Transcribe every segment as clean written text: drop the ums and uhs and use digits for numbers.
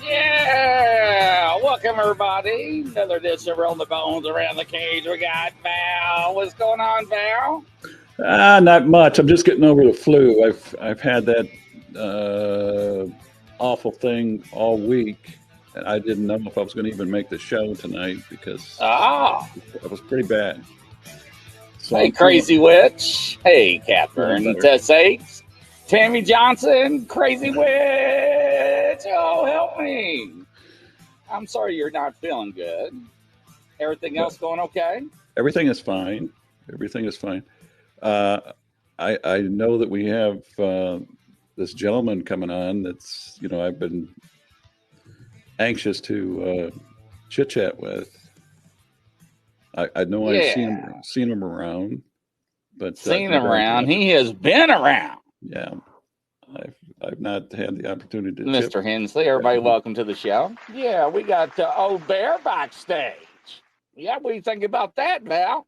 Yeah, welcome everybody. Another edition of Rolling the Bones around the cage. We got Val. What's going on, Val? Not much. I'm just getting over the flu. I've had that awful thing all week, and I didn't know if I was going to even make the show tonight because it was pretty bad. So hey, Crazy Witch. Hey, Catherine. Tess Tammy Johnson. Crazy Witch. Oh, help me. I'm sorry you're not feeling good. Everything else going okay? Everything is fine. Everything is fine. I know that we have this gentleman coming on that's, I've been anxious to chit chat with. I know I've seen him around, but seen him around. He has been around. Yeah, I've not had the opportunity to. Mr. Hensley, everybody, welcome to the show. Yeah, we got Old Bear backstage. Yeah, what do you think about that, Val?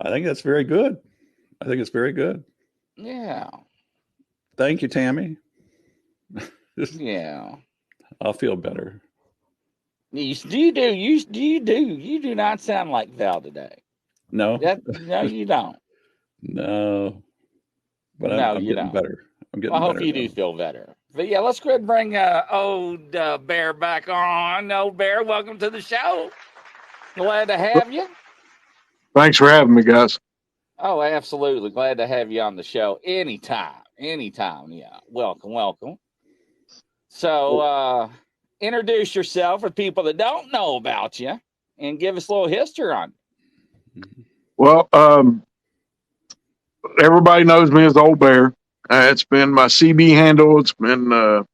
I think that's very good. I think it's very good. Yeah. Thank you, Tammy. Yeah. I'll feel better. You do not sound like Val today. No. No, you don't. No. But I'm getting better. I'm getting better. I hope you do feel better. But yeah, let's go ahead and bring Old Bear back on. Old Bear, welcome to the show. Glad to have you. Thanks for having me, guys. Oh, absolutely. Glad to have you on the show anytime. Yeah. Welcome. So, introduce yourself for people that don't know about you and give us a little history on you. Well, everybody knows me as Old Bear. It's been my CB handle. It's been, I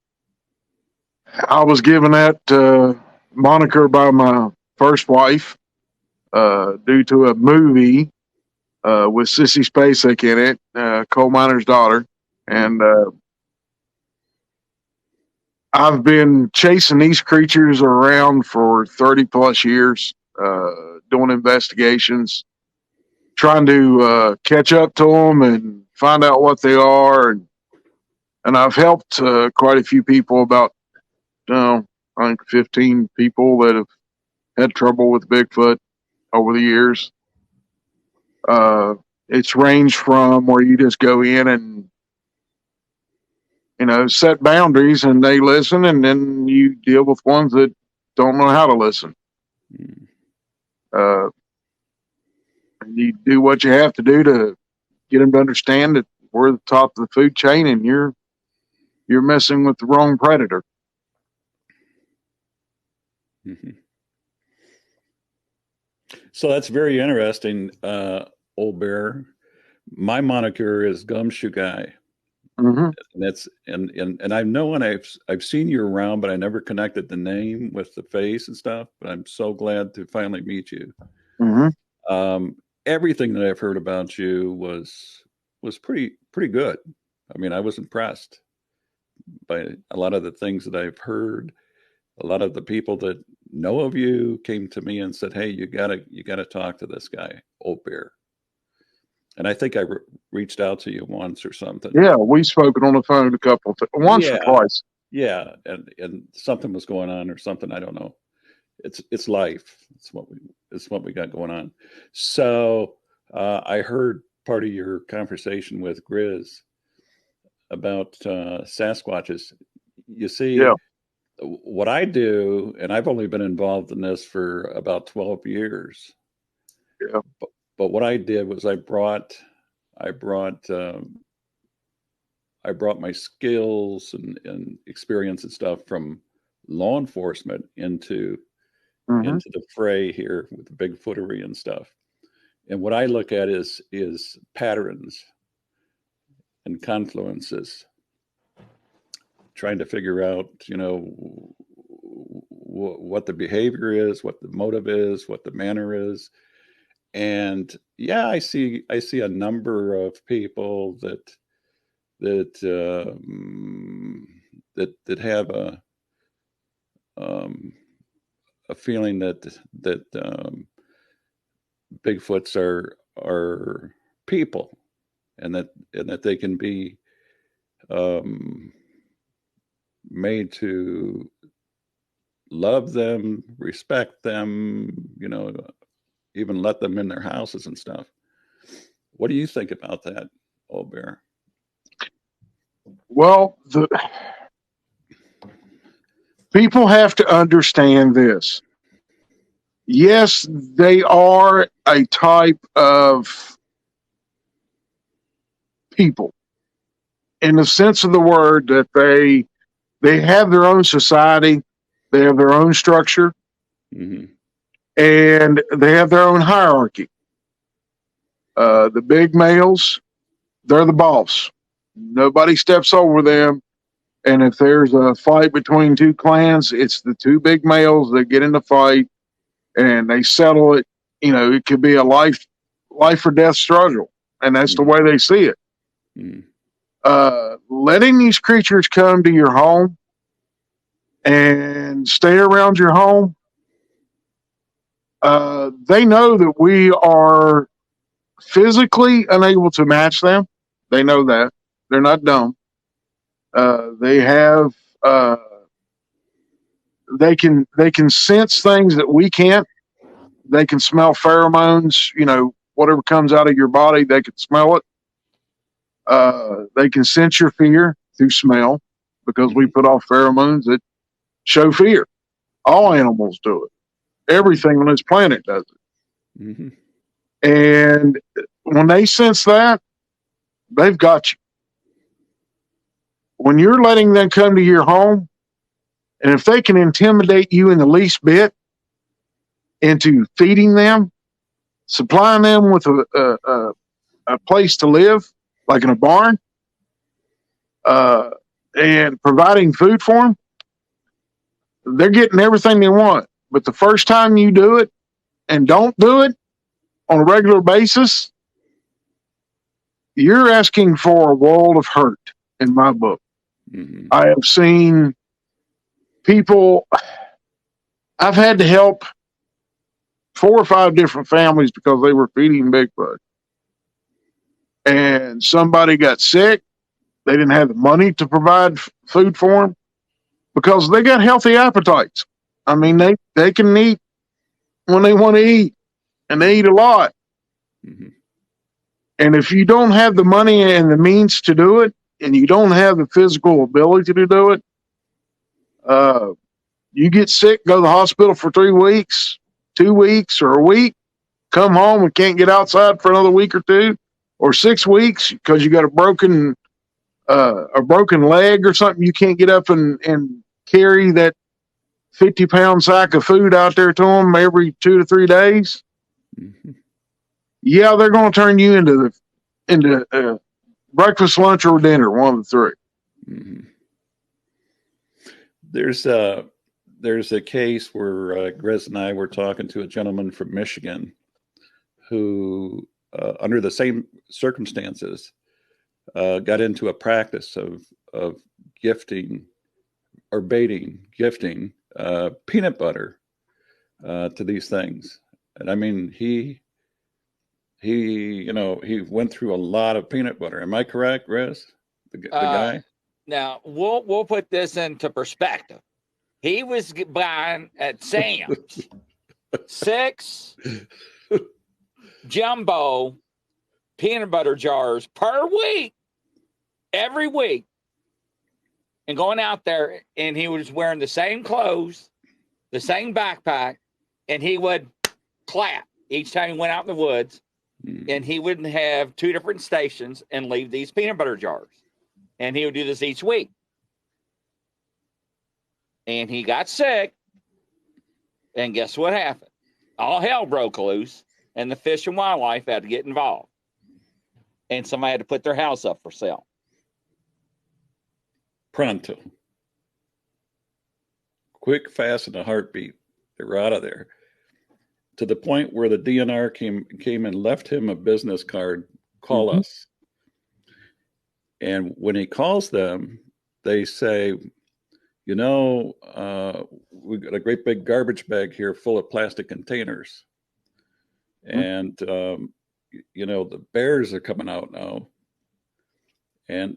was given that moniker by my first wife due to a movie with Sissy Spacek in it, Coal Miner's Daughter. And I've been chasing these creatures around for 30 plus years, doing investigations, trying to catch up to them and find out what they are. And I've helped quite a few people, about, I think 15 people that have had trouble with Bigfoot over the years. It's ranged from where you just go in and, set boundaries and they listen, and then you deal with ones that don't know how to listen. You do what you have to do to get them to understand that we're the top of the food chain and you're messing with the wrong predator. Mm-hmm. So that's very interesting, Old Bear. My moniker is Gumshoe Guy. Mm-hmm. And I know, and I've seen you around, but I never connected the name with the face and stuff. But I'm so glad to finally meet you. Mm-hmm. Everything that I've heard about you was pretty good. I mean, I was impressed by a lot of the things that I've heard. A lot of the people that know of you came to me and said, "Hey, you gotta talk to this guy, Old Bear." And I think I reached out to you once or something. Yeah, we've spoken on the phone a couple of once or twice. Yeah, and something was going on or something. I don't know. It's life. It's what we got going on. So I heard part of your conversation with Grizz about Sasquatches. You see, Yeah. what I do, and I've only been involved in this for about 12 years. Yeah. But what I did was I brought my skills and experience and stuff from law enforcement into the fray here with the Bigfootery and stuff. And what I look at is patterns and confluences, trying to figure out, what the behavior is, what the motive is, what the manner is. And yeah, I see a number of people that have a feeling that Bigfoots are people, and that they can be made to love them, respect them, even let them in their houses and stuff. What do you think about that, Old Bear? Well, the people have to understand this. Yes, they are a type of people in the sense of the word that they have their own society, they have their own structure, Mm-hmm. and they have their own hierarchy. The big males, they're the boss. Nobody steps over them. And if there's a fight between two clans, it's the two big males that get in the fight and they settle it. It could be a life or death struggle, and that's Mm-hmm. the way they see it. Mm-hmm. Letting these creatures come to your home and stay around your home, they know that we are physically unable to match them. They know that. They're not dumb. They have. They can sense things that we can't. They can smell pheromones. Whatever comes out of your body, they can smell it. They can sense your fear through smell because we put off pheromones that show fear. All animals do it. Everything on this planet does it. Mm-hmm. And when they sense that, they've got you. When you're letting them come to your home, and if they can intimidate you in the least bit into feeding them, supplying them with a place to live, like in a barn, and providing food for them, they're getting everything they want. But the first time you do it and don't do it on a regular basis, you're asking for a world of hurt in my book. Mm-hmm. I have seen people, I've had to help 4 or 5 different families because they were feeding Bigfoot. And somebody got sick. They didn't have the money to provide food for them because they got healthy appetites. I mean, they can eat when they want to eat, and they eat a lot. Mm-hmm. And if you don't have the money and the means to do it, and you don't have the physical ability to do it, you get sick, go to the hospital for 3 weeks, 2 weeks, or a week, come home and can't get outside for another week or 2, or 6 weeks because you got a broken leg or something. You can't get up and carry that 50-pound sack of food out there to them every 2 to 3 days. Mm-hmm. Yeah, they're going to turn you into breakfast, lunch, or dinner, one of the three. Mm-hmm. There's a case where Grizz and I were talking to a gentleman from Michigan who, under the same circumstances, got into a practice of gifting or gifting peanut butter to these things. And I mean, he went through a lot of peanut butter. Am I correct, Riz? The guy? Now we'll put this into perspective. He was buying at Sam's 6 jumbo peanut butter jars per week, every week, and going out there, and he was wearing the same clothes, the same backpack, and he would clap each time he went out in the woods, and he would have 2 different stations and leave these peanut butter jars. And he would do this each week. And he got sick, and guess what happened? All hell broke loose, and the Fish and Wildlife had to get involved. And somebody had to put their house up for sale. Pronto. Quick, fast, and a heartbeat. They were out of there. To the point where the DNR came and left him a business card, call us. And when he calls them, they say, we've got a great big garbage bag here full of plastic containers. And, the bears are coming out now. And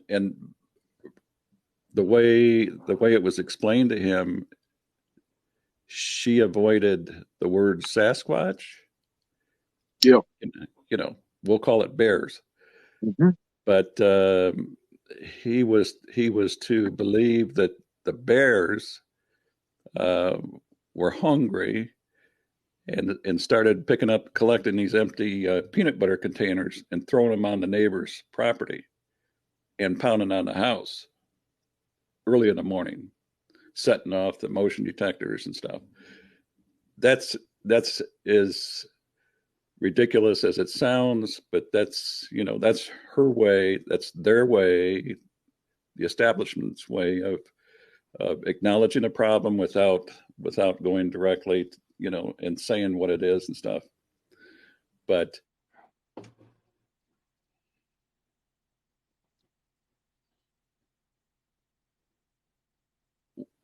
the way it was explained to him, she avoided the word Sasquatch. Yeah. We'll call it bears. Mm-hmm. But he was to believe that the bears were hungry and started collecting these empty peanut butter containers and throwing them on the neighbor's property and pounding on the house early in the morning, setting off the motion detectors and stuff. That's as ridiculous as it sounds, but that's her way. That's their way, the establishment's way of acknowledging a problem without going directly, and saying what it is and stuff. But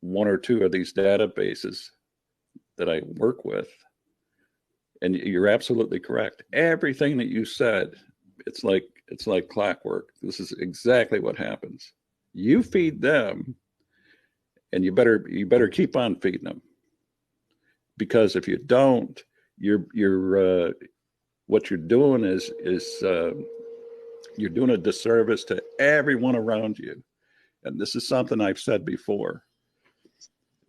one or two of these databases that I work with, and you're absolutely correct. Everything that you said, it's like clockwork. This is exactly what happens. You feed them, and you better keep on feeding them, because if you don't, you're what you're doing is you're doing a disservice to everyone around you. And this is something I've said before.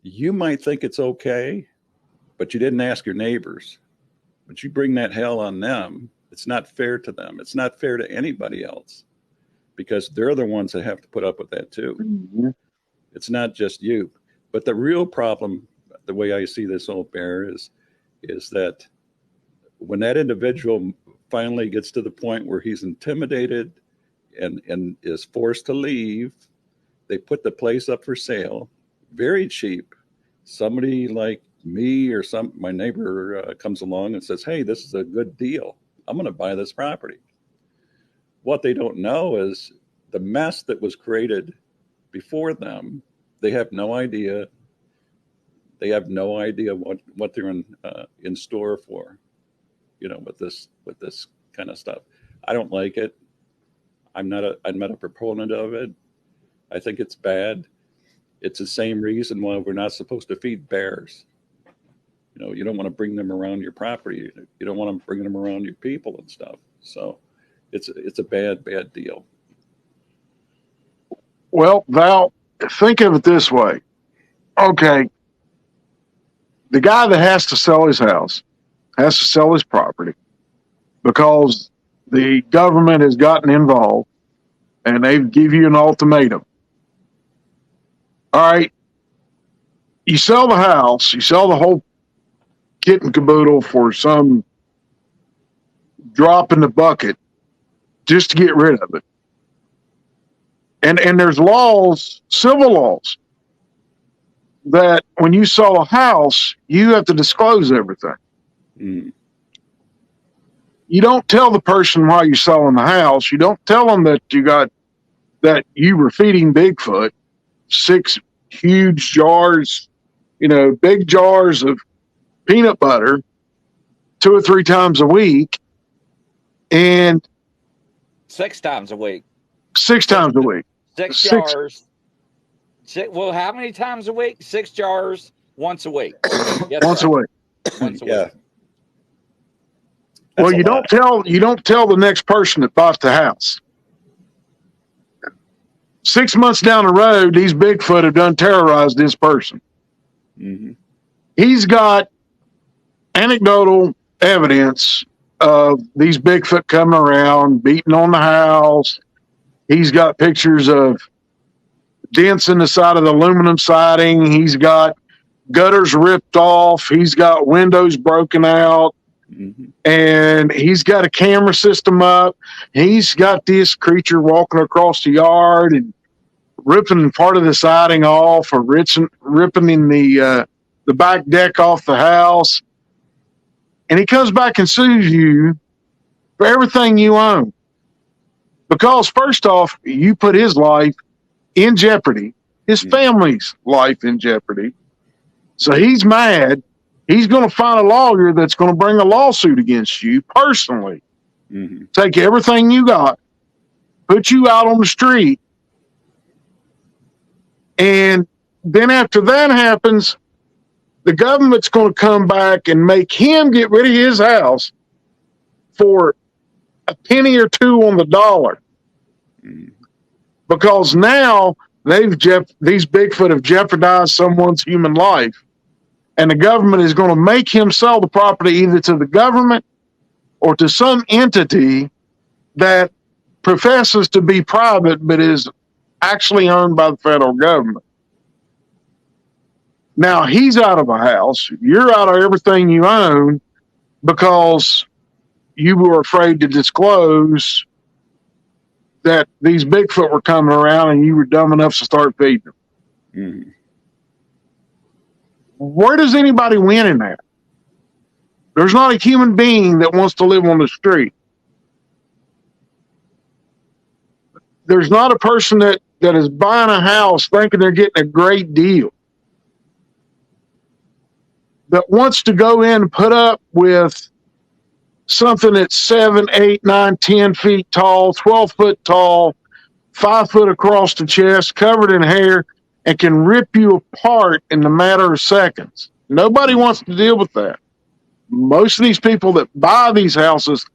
You might think it's okay, but you didn't ask your neighbors. But you bring that hell on them. It's not fair to them. It's not fair to anybody else, because they're the ones that have to put up with that too. Mm-hmm. It's not just you. But the real problem, the way I see this whole bear, is that when that individual finally gets to the point where he's intimidated and is forced to leave, they put the place up for sale, very cheap. Somebody like me or my neighbor comes along and says, "Hey, this is a good deal. I'm going to buy this property." What they don't know is the mess that was created before them. They have no idea. They have no idea what they're in store for, with this kind of stuff. I don't like it. I'm not a proponent of it. I think it's bad. It's the same reason why we're not supposed to feed bears. You don't want to bring them around your property. You don't want to bring them around your people and stuff. So it's a bad deal. Well, Val, think of it this way. Okay, the guy that has to sell his house has to sell his property because the government has gotten involved and they give you an ultimatum. All right, you sell the house, you sell the whole kit and caboodle for some drop in the bucket just to get rid of it. And there's laws, civil laws, that when you sell a house, you have to disclose everything. Mm. You don't tell the person why you're selling the house. You don't tell them that you were feeding Bigfoot 6 huge jars, big jars of peanut butter 2 or 3 times a week, and 6 times a week. 6 times a week. 6 jars. Well, how many times a week? 6 jars once a week. Yes, once a week. Once a Yeah. week. Well, you don't tell the next person that bought the house. 6 months down the road, these Bigfoot have done terrorized this person. Mm-hmm. He's got anecdotal evidence of these Bigfoot coming around, beating on the house. He's got pictures of dents in the side of the aluminum siding. He's got gutters ripped off. He's got windows broken out. Mm-hmm. And he's got a camera system up. He's got this creature walking across the yard and ripping part of the siding off, or ripping in the back deck off the house. And he comes back and sues you for everything you own. Because first off, you put his life in jeopardy, his family's life in jeopardy. So he's mad. He's going to find a lawyer that's going to bring a lawsuit against you personally. Mm-hmm. Take everything you got, put you out on the street. And then after that happens, the government's going to come back and make him get rid of his house for a penny or 2 on the dollar. Mm-hmm. Because now these Bigfoot have jeopardized someone's human life. And the government is going to make him sell the property either to the government or to some entity that professes to be private but is actually owned by the federal government. Now he's out of a house. You're out of everything you own because you were afraid to disclose that these Bigfoot were coming around and you were dumb enough to start feeding them. Mm-hmm. Where does anybody win in that? There's not a human being that wants to live on the street. There's not a person that is buying a house thinking they're getting a great deal, that wants to go in and put up with something that's 7, 8, 9, 10 feet tall, 12 foot tall, 5 foot across the chest, covered in hair, and can rip you apart in a matter of seconds. Nobody wants to deal with that. Most of these people that buy these houses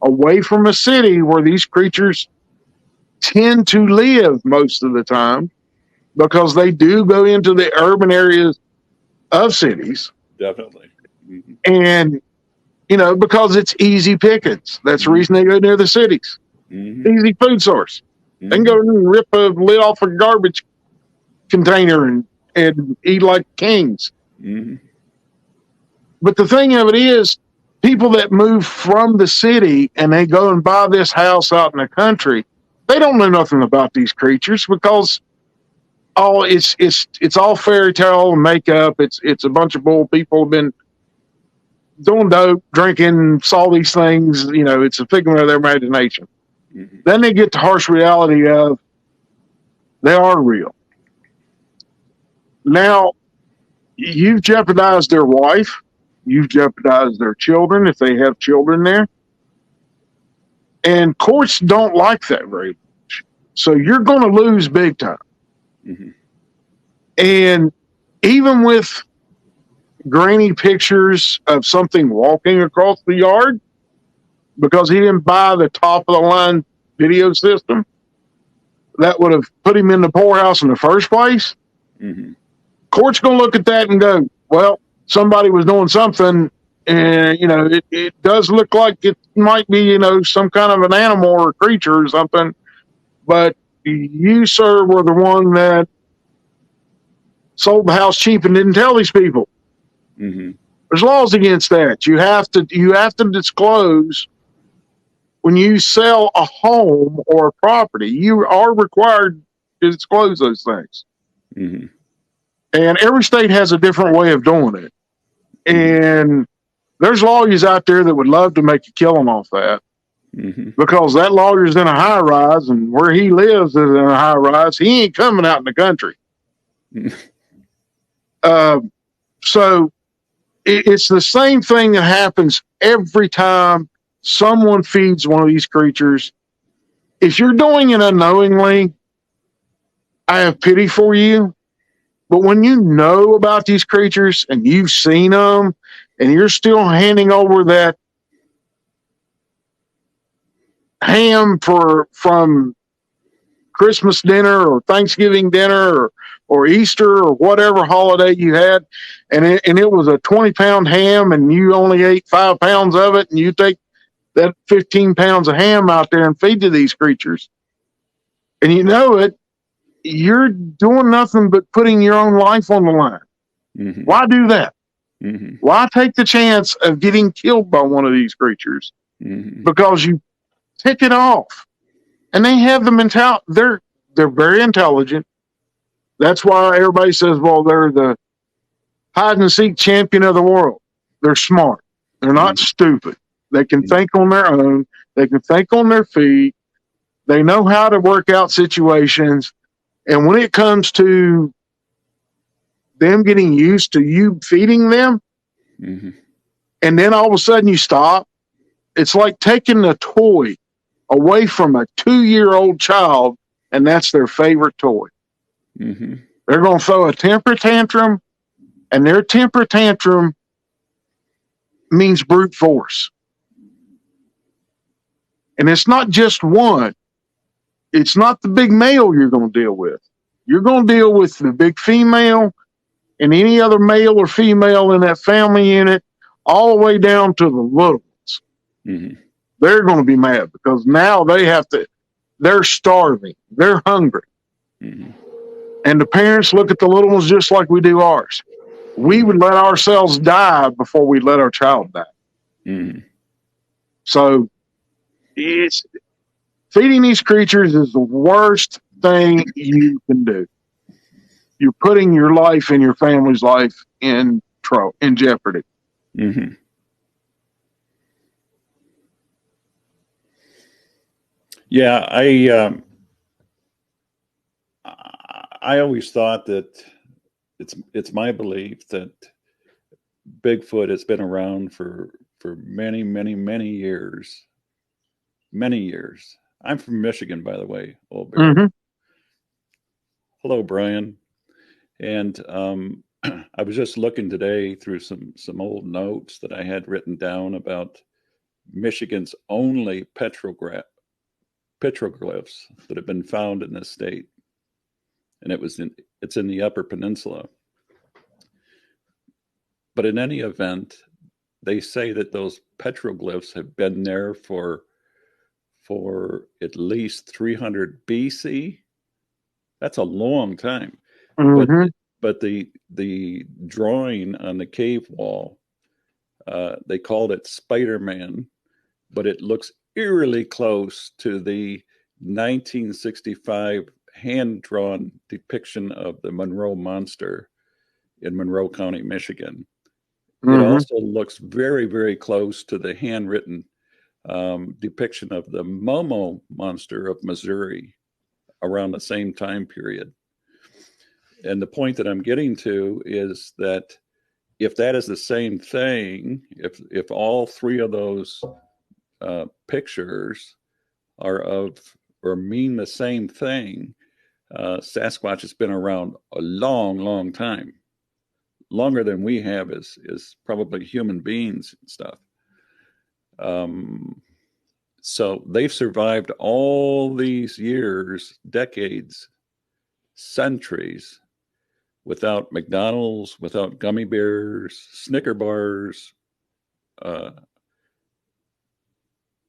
away from a city where these creatures tend to live most of the time, because they do go into the urban areas of cities. Definitely. Mm-hmm. And, because it's easy pickings. That's the reason they go near the cities. Mm-hmm. Easy food source. Mm-hmm. They can go and rip a lid off a garbage container and eat like kings. Mm-hmm. But the thing of it is, people that move from the city and they go and buy this house out in the country, they don't know nothing about these creatures, because it's all fairy tale and makeup. It's a bunch of bull. People have been doing dope, drinking, saw these things. It's a figment of their imagination. Mm-hmm. Then they get the harsh reality of they are real. Now, you've jeopardized their wife. You've jeopardized their children, if they have children there. And courts don't like that very much. So you're going to lose big time. Mm-hmm. And even with grainy pictures of something walking across the yard, because he didn't buy the top of the line video system that would have put him in the poorhouse in the first place, Mm-hmm. court's going to look at that and go, well, somebody was doing something, and, it does look like it might be, some kind of an animal or creature or something, but you, sir, were the one that sold the house cheap and didn't tell these people. Mm-hmm. There's laws against that. You have to disclose when you sell a home or a property, you are required to disclose those things. Mm-hmm. And every state has a different way of doing it. Mm-hmm. And there's lawyers out there that would love to make a killing off that, Mm-hmm. because that lawyer's in a high rise, and where he lives is in a high rise. He ain't coming out in the country. So it's the same thing that happens every time someone feeds one of these creatures. If you're doing it unknowingly, I have pity for you. But when you know about these creatures and you've seen them, and you're still handing over that ham from Christmas dinner or Thanksgiving dinner or Easter or whatever holiday you had, and it was a 20-pound ham, and you only ate 5 pounds of it, and you take that 15 pounds of ham out there and feed to these creatures, and you know it, you're doing nothing but putting your own life on the line. Mm-hmm. Why do that? Mm-hmm. Why take the chance of getting killed by one of these creatures? Mm-hmm. Because you tick it off. And they have the mentality. They're very intelligent. That's why everybody says, well, they're the hide and seek champion of the world. They're smart. They're not stupid. They can think on their own. They can think on their feet. They know how to work out situations. And when it comes to them getting used to you feeding them, Mm-hmm. and then all of a sudden you stop, it's like taking a toy away from a 2-year-old child, and that's their favorite toy. Mm-hmm. They're going to throw a temper tantrum, and their temper tantrum means brute force. And it's not just one. It's not the big male you're going to deal with. You're going to deal with the big female and any other male or female in that family unit, all the way down to the little ones. Mm-hmm. They're going to be mad because now they're starving. They're hungry. Mm-hmm. And the parents look at the little ones just like we do ours. We would let ourselves die before we let our child die. Mm-hmm. So it's feeding these creatures is the worst thing you can do. You're putting your life and your family's life in jeopardy. Mm-hmm. Yeah, I always thought that it's my belief that Bigfoot has been around for many, many, many years. Many years. I'm from Michigan, by the way, Old Bear. Mm-hmm. Hello, Brian. And I was just looking today through some old notes that I had written down about Michigan's only petroglyphs that have been found in this state, and it's in the Upper Peninsula. But in any event, they say that those petroglyphs have been there for at least 300 BC. That's a long time. Mm-hmm. But the drawing on the cave wall, they called it Spider-Man, but it looks eerily close to the 1965 hand-drawn depiction of the Monroe Monster in Monroe County, Michigan. Mm-hmm. It also looks very, very close to the handwritten depiction of the Momo Monster of Missouri around the same time period. And the point that I'm getting to is that if that is the same thing, if all three of those pictures are or mean the same thing, Sasquatch has been around a long, long time, longer than we have is probably human beings and stuff. So they've survived all these years, decades, centuries, without McDonald's, without gummy bears, Snicker bars,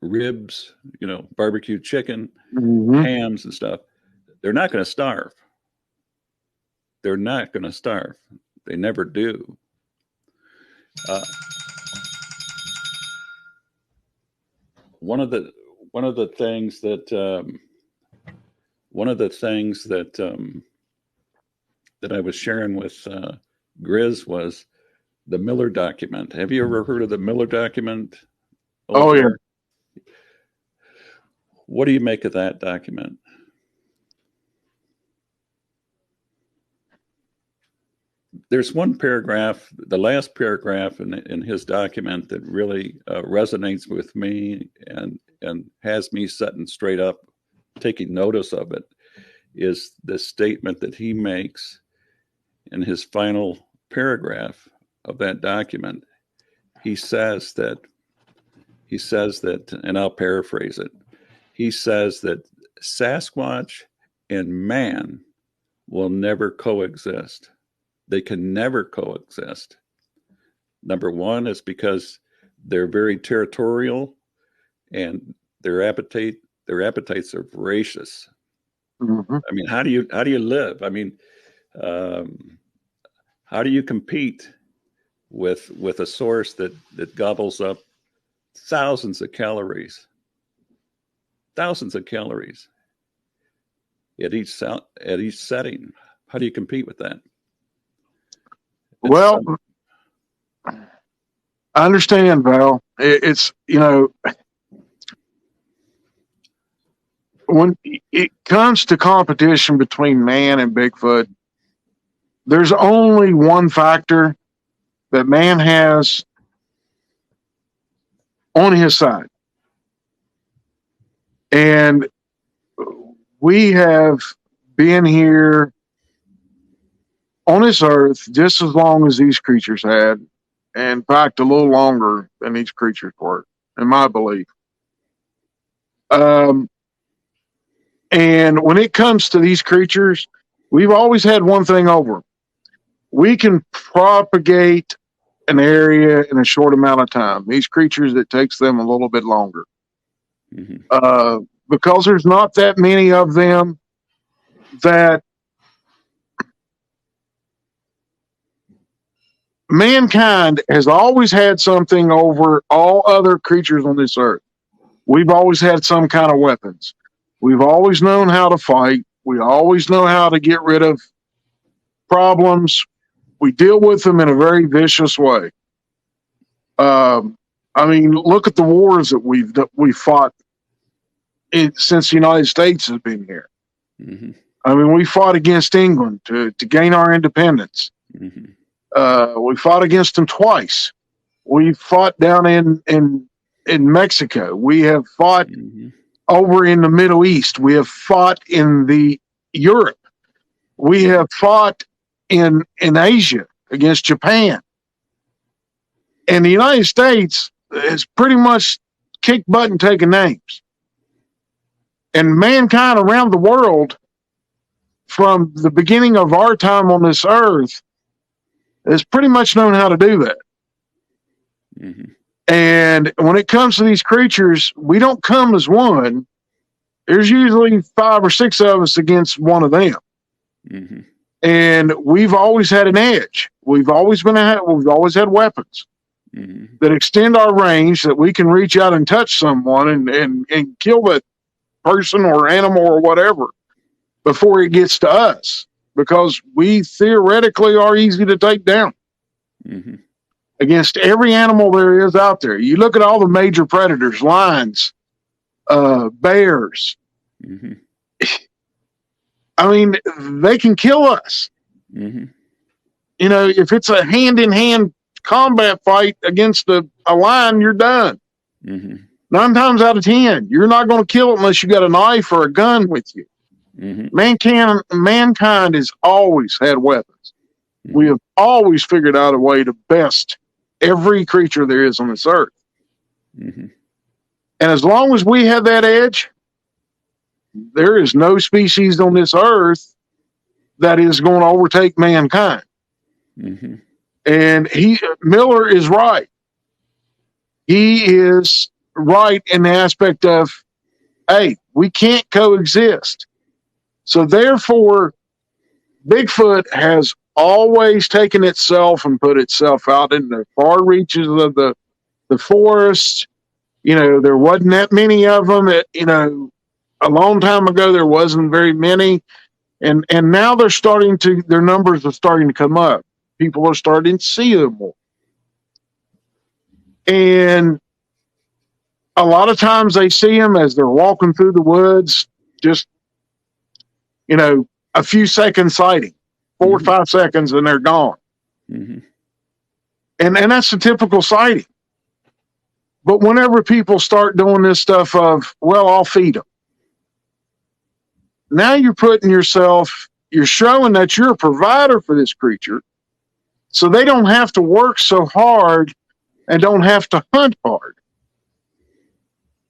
ribs, barbecue chicken, Mm-hmm. hams and stuff. They're not going to starve. They're not going to starve. They never do. One of the one of the things that that I was sharing with Grizz was the Miller document. Have you ever heard of the Miller document? Oh, yeah. What do you make of that document? There's one paragraph, the last paragraph in his document, that really resonates with me and has me sitting straight up, taking notice of it, is the statement that he makes in his final paragraph of that document. He says that, and I'll paraphrase it, he says that Sasquatch and man will never coexist. They can never coexist. Number one is because they're very territorial, and their appetites are voracious. Mm-hmm. I mean, how do you live? I mean, how do you compete with a source that gobbles up thousands of calories at each setting? How do you compete with that? Well, I understand, Val. It's, when it comes to competition between man and Bigfoot, there's only one factor that man has on his side. And we have been here on this earth just as long as these creatures had, and in fact, a little longer than these creatures were, in my belief. And when it comes to these creatures, we've always had one thing over them. We can propagate an area in a short amount of time. These creatures, it takes them a little bit longer. Mm-hmm. Because there's not that many of them, that mankind has always had something over all other creatures on this earth. We've always had some kind of weapons. We've always known how to fight. We always know how to get rid of problems. We deal with them in a very vicious way. I mean, look at the wars that we've fought since the United States has been here. Mm-hmm. I mean, we fought against England to gain our independence. Mm-hmm. We fought against them twice. We fought down in Mexico. We have fought over in the Middle East. We have fought in Europe. We have fought in Asia against Japan. And the United States has pretty much kicked butt and taken names. And mankind around the world, from the beginning of our time on this earth, has pretty much known how to do that. Mm-hmm. And when it comes to these creatures, we don't come as one. There's usually 5 or 6 of us against one of them. Mm-hmm. And we've always had an edge. We've always had weapons that extend our range, that we can reach out and touch someone and kill that person or animal or whatever before it gets to us, because we theoretically are easy to take down against every animal there is out there. You look at all the major predators: lions, bears. Mm-hmm. I mean, they can kill us. Mm-hmm. If it's a hand-in-hand combat fight against a lion, you're done. Mm-hmm. 9 times out of 10, you're not going to kill it unless you got a knife or a gun with you. Mm-hmm. Mankind has always had weapons. Mm-hmm. We have always figured out a way to best every creature there is on this earth. Mm-hmm. And as long as we have that edge, there is no species on this earth that is going to overtake mankind. Mm-hmm. And Miller is right. He is right in the aspect of, hey, we can't coexist. So therefore, Bigfoot has always taken itself and put itself out in the far reaches of the forest, There wasn't that many of them. A long time ago, there wasn't very many. And now their numbers are starting to come up. People are starting to see them more. And a lot of times they see them as they're walking through the woods, just, a few seconds sighting, 4 or 5 seconds, and they're gone. Mm-hmm. And that's the typical sighting. But whenever people start doing this stuff of, well, I'll feed them. Now you're showing that you're a provider for this creature, so they don't have to work so hard and don't have to hunt hard.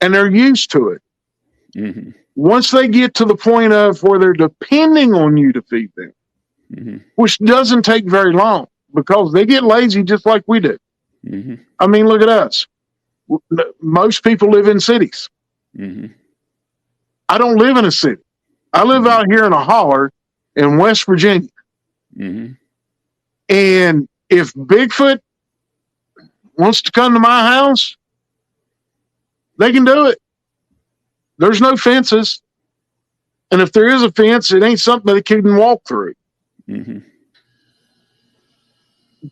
And they're used to it. Mm-hmm. Once they get to the point of where they're depending on you to feed them, which doesn't take very long because they get lazy just like we do. I mean, look at us. Most people live in cities. I don't live in a city. I live out here in a holler in West Virginia. And if Bigfoot wants to come to my house, they can do it. There's no fences. And if there is a fence, it ain't something that they couldn't walk through.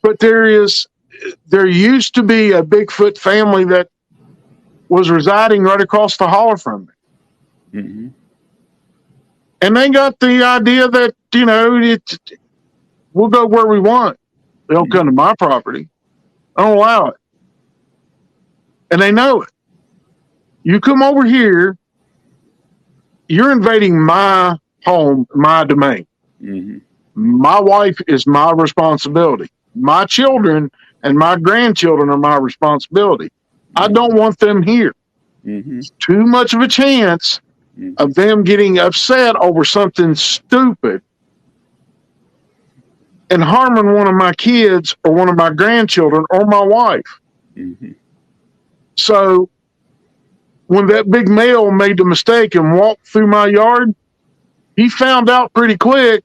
But there used to be a Bigfoot family that was residing right across the holler from me. And they got the idea that, we'll go where we want. They don't come to my property. I don't allow it. And they know it. You come over here, you're invading my home, my domain. My wife is my responsibility. My children and my grandchildren are my responsibility. I don't want them here. It's too much of a chance of them getting upset over something stupid and harming one of my kids or one of my grandchildren or my wife. So when that big male made the mistake and walked through my yard, he found out pretty quick,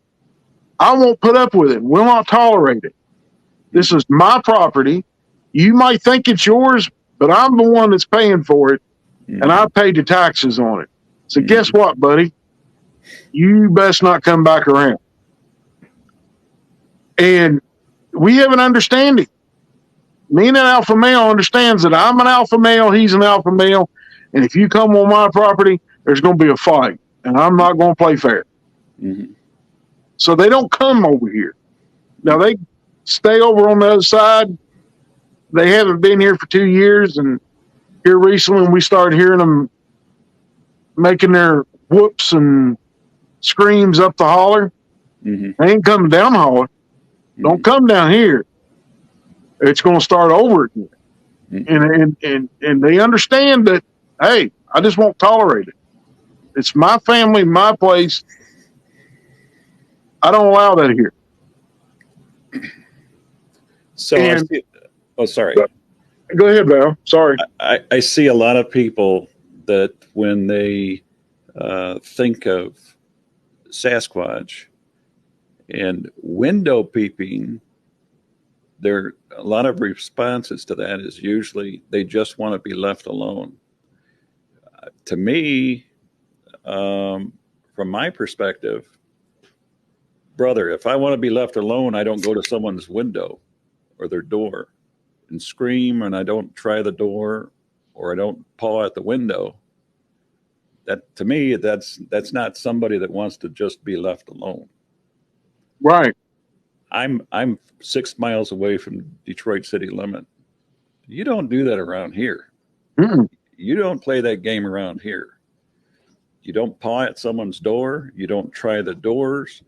I won't put up with it. Will not tolerate it. This is my property. You might think it's yours, but I'm the one that's paying for it, and I paid the taxes on it. So guess what, buddy? You best not come back around. And we have an understanding. Me and that alpha male understands that I'm an alpha male, he's an alpha male, and if you come on my property, there's going to be a fight, and I'm not going to play fair. So they don't come over here. Now, they stay over on the other side. They haven't been here for 2 years, and here recently we started hearing them making their whoops and screams up the holler. They ain't coming down the holler. Don't come down here. It's going to start over again. And they understand that, hey, I just won't tolerate it. It's my family, my place. I don't allow that here. So, sorry. Go ahead, Val. Sorry. I see a lot of people that when they think of Sasquatch and window peeping, a lot of responses to that is usually they just want to be left alone. To me, from my perspective, brother, if I want to be left alone, I don't go to someone's window or their door and scream, and I don't try the door or I don't paw at the window. That, to me, that's not somebody that wants to just be left alone. Right. I'm 6 miles away from Detroit city limit. You don't do that around here. You don't play that game around here. You don't paw at someone's door. You don't try the doors.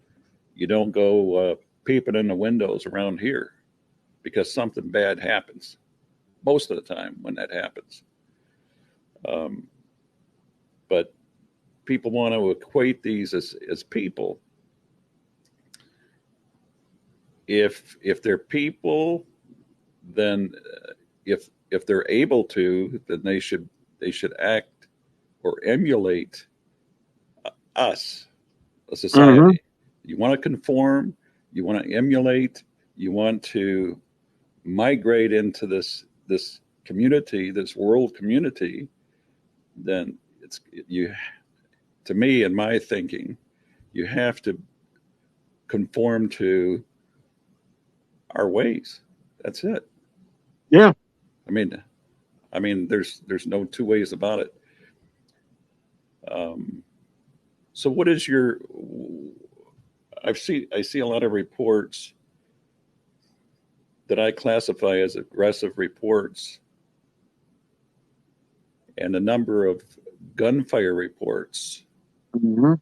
You don't go peeping in the windows around here because something bad happens most of the time when that happens. But people want to equate these as people. If they're people, then if they're able to, then they should act or emulate us, a society. You want to conform, you want to emulate, you want to migrate into this community, this world community, then to me, in my thinking, you have to conform to our ways. That's it. Yeah. I mean, there's no two ways about it. So what is your? I see a lot of reports that I classify as aggressive reports, and a number of gunfire reports. Mm-hmm.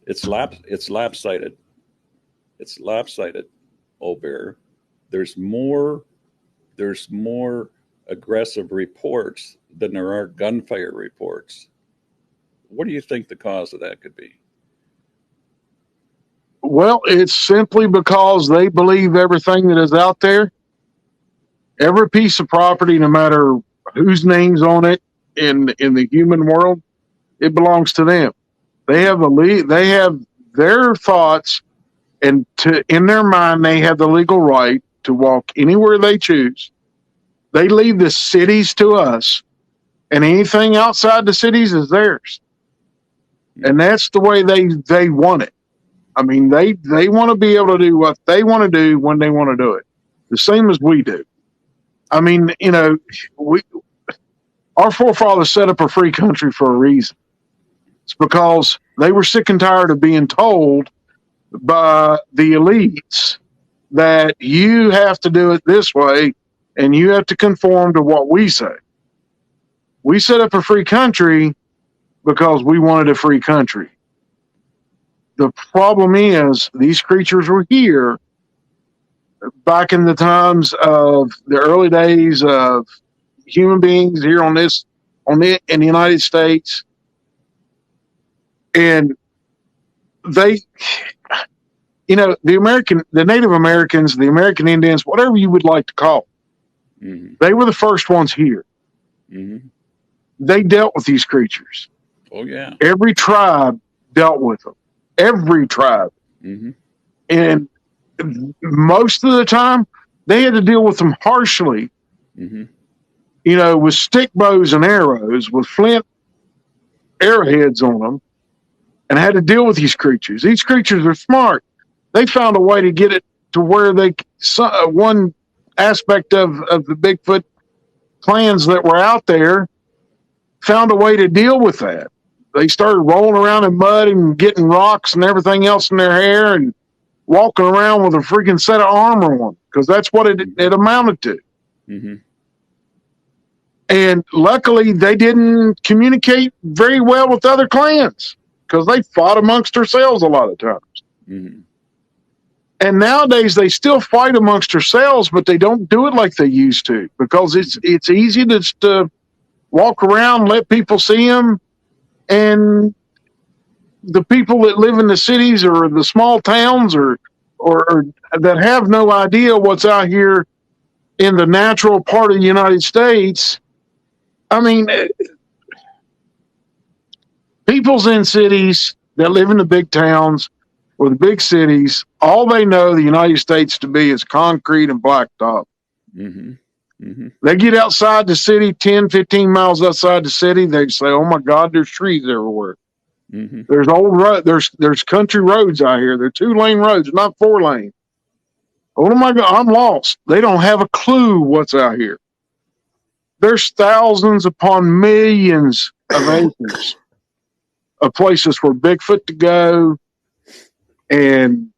It's lopsided. It's lopsided, Obear. There's more aggressive reports than there are gunfire reports. What do you think the cause of that could be? Well, it's simply because they believe everything that is out there. Every piece of property, no matter whose name's on it in the human world, it belongs to them. They have they have their thoughts, and in their mind, they have the legal right to walk anywhere they choose. They leave the cities to us, and anything outside the cities is theirs. And that's the way they want it. I mean, they want to be able to do what they want to do when they want to do it, the same as we do. I mean, our forefathers set up a free country for a reason. It's because they were sick and tired of being told by the elites that you have to do it this way and you have to conform to what we say. We set up a free country because we wanted a free country. The problem is these creatures were here back in the times of the early days of human beings here in the United States. And they, the Native Americans, the American Indians, whatever you would like to call them, mm-hmm. They were the first ones here. Mm-hmm. They dealt with these creatures. Oh, yeah. Every tribe dealt with them. Every tribe. Mm-hmm. And most of the time, they had to deal with them harshly, mm-hmm. With stick bows and arrows, with flint arrowheads on them, and had to deal with these creatures. These creatures are smart. They found a way to get it to where one aspect of the Bigfoot clans that were out there found a way to deal with that. They started rolling around in mud and getting rocks and everything else in their hair and walking around with a freaking set of armor on, because that's what it amounted to. Mm-hmm. And luckily, they didn't communicate very well with other clans because they fought amongst themselves a lot of times. Mm-hmm. And nowadays, they still fight amongst themselves, but they don't do it like they used to, because it's easy to walk around, let people see them, and the people that live in the cities or the small towns or that have no idea what's out here in the natural part of the United States. I mean, people's in cities that live in the big towns or the big cities, all they know the United States to be is concrete and blacktop. Mm-hmm. Mm-hmm. They get outside the city, 10, 15 miles outside the city, they say, oh my God, there's trees everywhere. Mm-hmm. There's old there's country roads out here. They're 2-lane roads, not 4-lane. Oh my God, I'm lost. They don't have a clue what's out here. There's thousands upon millions of acres of places for Bigfoot to go and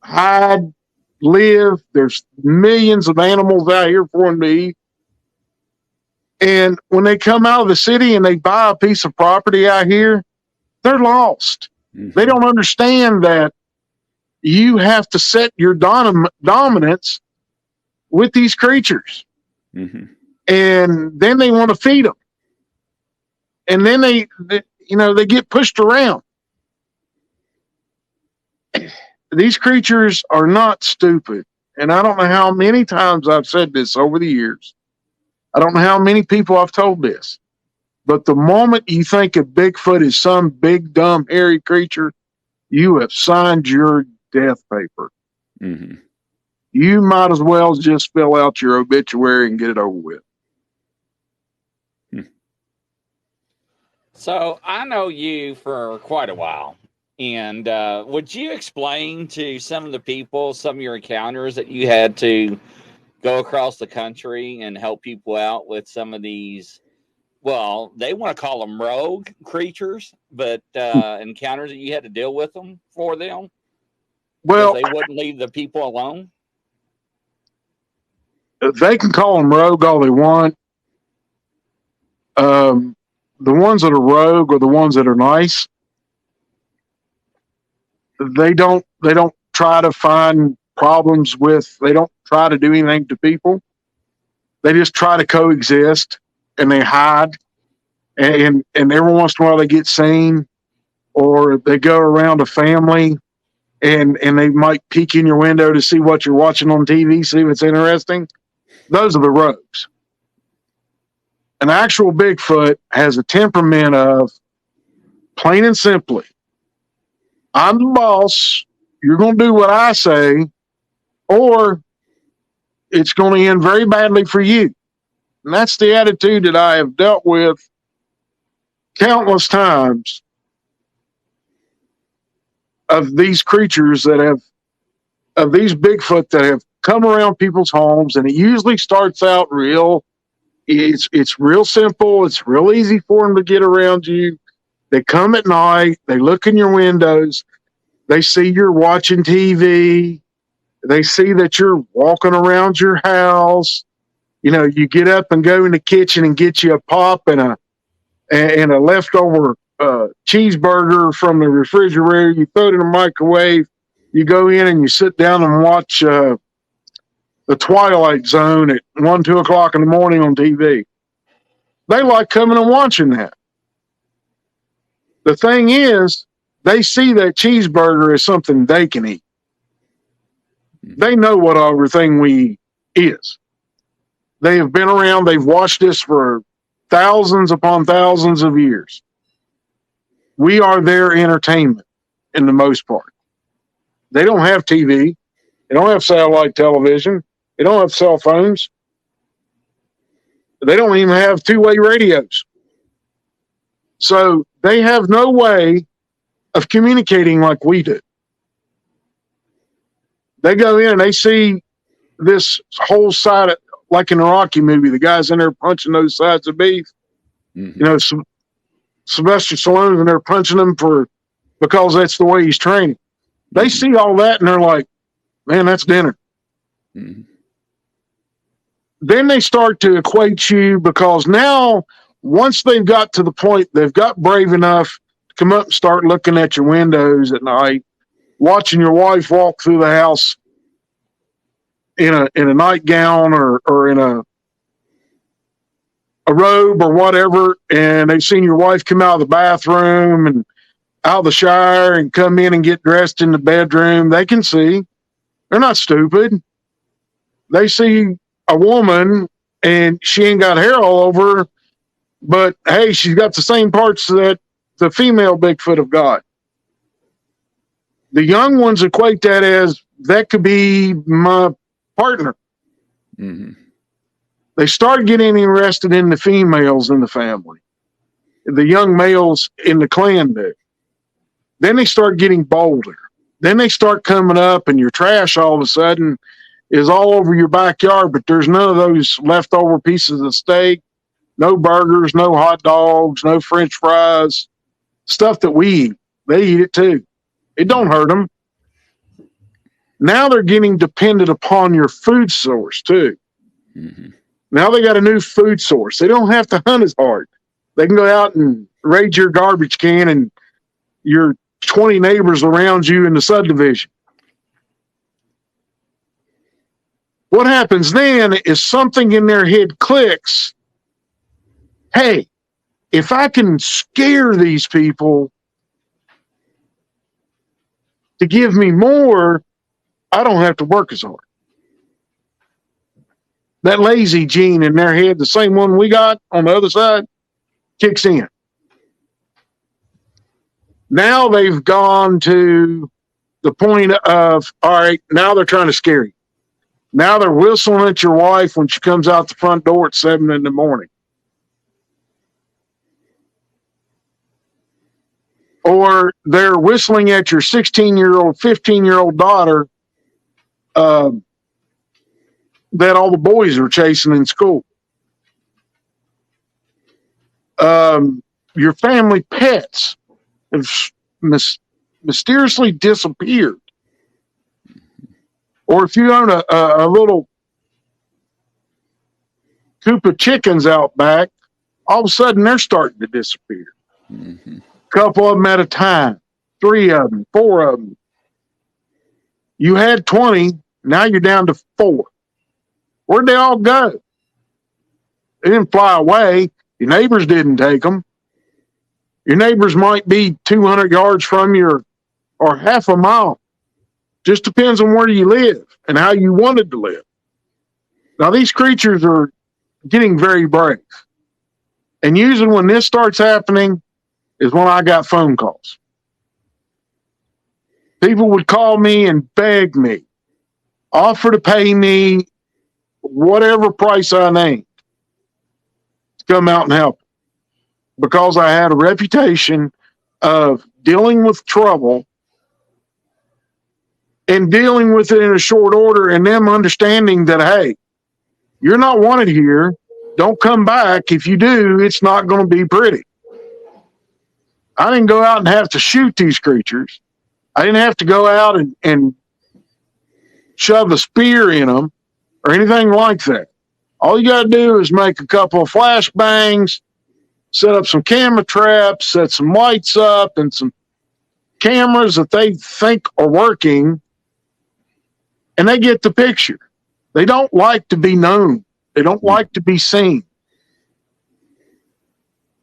hide, live. There's millions of animals out here for them to eat. And when they come out of the city and they buy a piece of property out here, they're lost. Mm-hmm. They don't understand that you have to set your dominance with these creatures. Mm-hmm. And then they want to feed them. And then they get pushed around. These creatures are not stupid. And I don't know how many times I've said this over the years. I don't know how many people I've told this. But the moment you think of Bigfoot is some big, dumb, hairy creature, you have signed your death paper. Mm-hmm. You might as well just fill out your obituary and get it over with. So I know you for quite a while. And would you explain to some of the people some of your encounters that you had to go across the country and help people out with some of these? Well, they want to call them rogue creatures, but encounters that you had to deal with them for them because Well, they wouldn't leave the people alone. they can call them rogue all they want. The ones that are rogue are the ones that are nice. They don't try to find problems with. They don't try to do anything to people. They just try to coexist and they hide. And every once in a while they get seen, or they go around a family and they might peek in your window to see what you're watching on TV, see if it's interesting. Those are the rogues. An actual Bigfoot has a temperament of, plain and simply, I'm the boss. You're going to do what I say, or it's going to end very badly for you. And that's the attitude that I have dealt with countless times of these creatures that have, of these Bigfoot that have come around people's homes. And it usually starts out it's real simple. It's real easy for them to get around you. They come at night. They look in your windows. They see you're watching TV. They see that you're walking around your house. You know, you get up and go in the kitchen and get you a pop and a leftover cheeseburger from the refrigerator. You throw it in the microwave. You go in and you sit down and watch the Twilight Zone at 1, 2 o'clock in the morning on TV. They like coming and watching that. The thing is, they see that cheeseburger as something they can eat. They know what everything we eat is. They have been around. They've watched this for thousands upon thousands of years. We are their entertainment in the most part. They don't have TV. They don't have satellite television. They don't have cell phones. They don't even have two-way radios. So they have no way of communicating like we do. They go in and they see this whole side of, like in the Rocky movie, the guy's in there punching those sides of beef. Mm-hmm. You know, Sylvester Stallone's in there punching them because that's the way he's training. They see all that and they're like, man, that's dinner. Mm-hmm. Then they start to equate you, because now, once they've got to the point, they've got brave enough to come up and start looking at your windows at night, watching your wife walk through the house in a nightgown or in a robe or whatever, and they've seen your wife come out of the bathroom and out of the shower and come in and get dressed in the bedroom. They can see. They're not stupid. They see a woman and she ain't got hair all over her, but hey, she's got the same parts that the female Bigfoot have got. The young ones equate that as, that could be my partner. Mm-hmm. They start getting interested in the females in the family. The young males in the clan do. Then they start getting bolder. Then they start coming up and your trash all of a sudden is all over your backyard, but there's none of those leftover pieces of steak, no burgers, no hot dogs, no French fries, stuff that we eat. They eat it too. It don't hurt them. Now they're getting dependent upon your food source too. Mm-hmm. Now they got a new food source. They don't have to hunt as hard. They can go out and raid your garbage can and your 20 neighbors around you in the subdivision. What happens then is something in their head clicks. Hey, if I can scare these people to give me more, I don't have to work as hard. That lazy gene in their head, the same one we got on the other side, kicks in. Now they've gone to the point of, all right, now they're trying to scare you. Now they're whistling at your wife when she comes out the front door at 7 a.m. or they're whistling at your 16-year-old, 15-year-old daughter that all the boys are chasing in school. Your family pets have mysteriously disappeared. Or if you own a little coop of chickens out back, all of a sudden they're starting to disappear. Mm-hmm. A couple of them at a time, 3 of them, 4 of them. You had 20, now you're down to 4. Where'd they all go? They didn't fly away. Your neighbors didn't take them. Your neighbors might be 200 yards from you or half a mile. Just depends on where you live and how you wanted to live. Now, these creatures are getting very brave. And usually when this starts happening is when I got phone calls. People would call me and beg me, offer to pay me whatever price I named to come out and help. Because I had a reputation of dealing with trouble and dealing with it in a short order, and them understanding that, hey, you're not wanted here. Don't come back. If you do, it's not going to be pretty. I didn't go out and have to shoot these creatures. I didn't have to go out and shove a spear in them or anything like that. All you got to do is make a couple of flashbangs, set up some camera traps, set some lights up and some cameras that they think are working, and they get the picture. They don't like to be known. They don't like to be seen.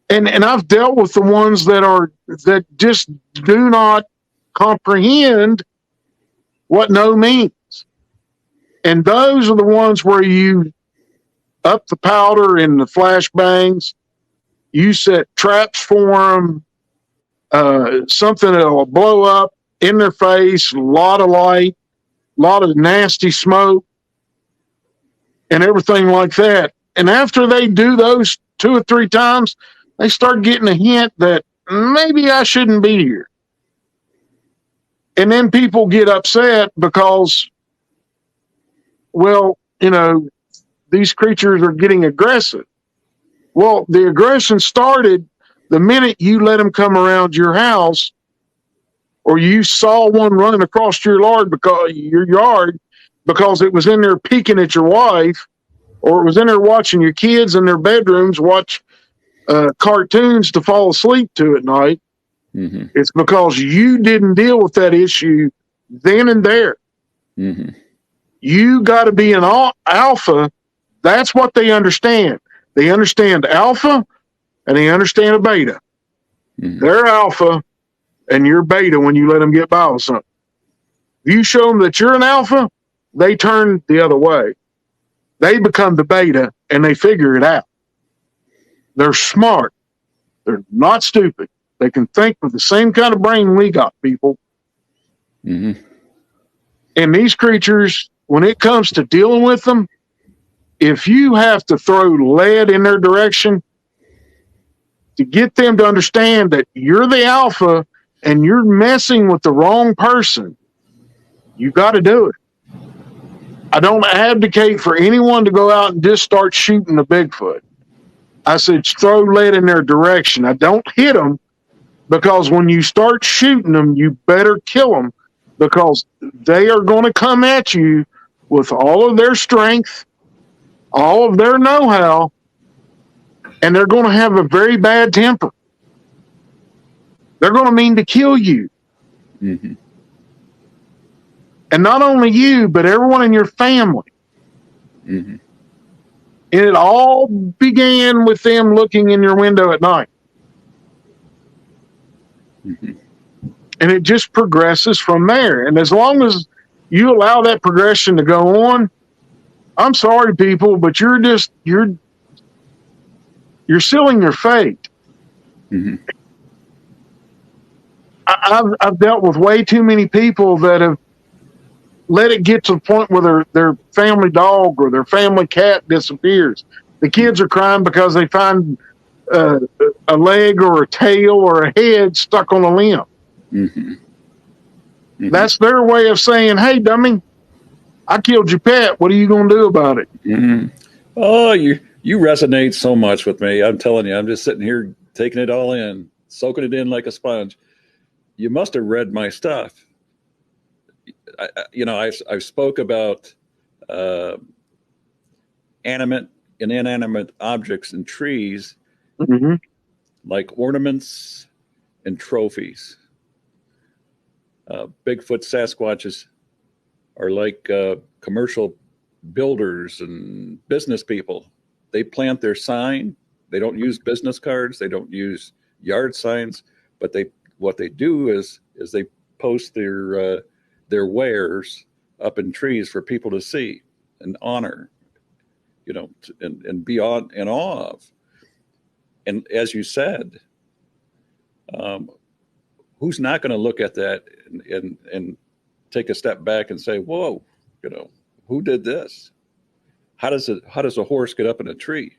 And I've dealt with the ones that just do not comprehend what no means. And those are the ones where you up the powder and the flashbangs, you set traps for them, something that will blow up in their face, a lot of light, a lot of nasty smoke, and everything like that. And after they do those 2 or 3 times, they start getting a hint that maybe I shouldn't be here. And then people get upset because, well, these creatures are getting aggressive. Well, the aggression started the minute you let them come around your house, or you saw one running across your yard because it was in there peeking at your wife, or it was in there watching your kids in their bedrooms watch cartoons to fall asleep to at night. Mm-hmm. It's because you didn't deal with that issue then and there. Mm-hmm. You got to be an alpha. That's what they understand. They understand alpha and they understand a beta. Mm-hmm. They're alpha and you're beta when you let them get by with something. If you show them that you're an alpha, they turn the other way. They become the beta and they figure it out. They're smart. They're not stupid. They can think with the same kind of brain we got, people. Mm-hmm. And these creatures, when it comes to dealing with them, if you have to throw lead in their direction to get them to understand that you're the alpha and you're messing with the wrong person, you got to do it. I don't advocate for anyone to go out and just start shooting a Bigfoot. I said throw lead in their direction. I don't hit them, because when you start shooting them, you better kill them, because they are going to come at you with all of their strength, all of their know-how, and they're going to have a very bad temper. They're going to mean to kill you. Mm-hmm. And not only you, but everyone in your family. Mm-hmm. And it all began with them looking in your window at night. Mm-hmm. And it just progresses from there. And as long as you allow that progression to go on, I'm sorry, people, but you're sealing your fate. Mm-hmm. I've dealt with way too many people that have let it get to the point where their family dog or their family cat disappears. The kids are crying because they find a leg or a tail or a head stuck on a limb. Mm-hmm. Mm-hmm. That's their way of saying, "Hey, dummy, I killed your pet. What are you going to do about it?" Mm-hmm. Oh, you resonate so much with me. I'm telling you, I'm just sitting here taking it all in, soaking it in like a sponge. You must have read my stuff. I've spoke about animate and inanimate objects and trees, Mm-hmm. like ornaments and trophies. Bigfoot Sasquatches are like commercial builders and business people. They plant their sign. They don't use business cards. They don't use yard signs. But what they do is they post their wares up in trees for people to see and honor, and be in awe of. And as you said, who's not going to look at that and take a step back and say, "Whoa, who did this? How does a horse get up in a tree?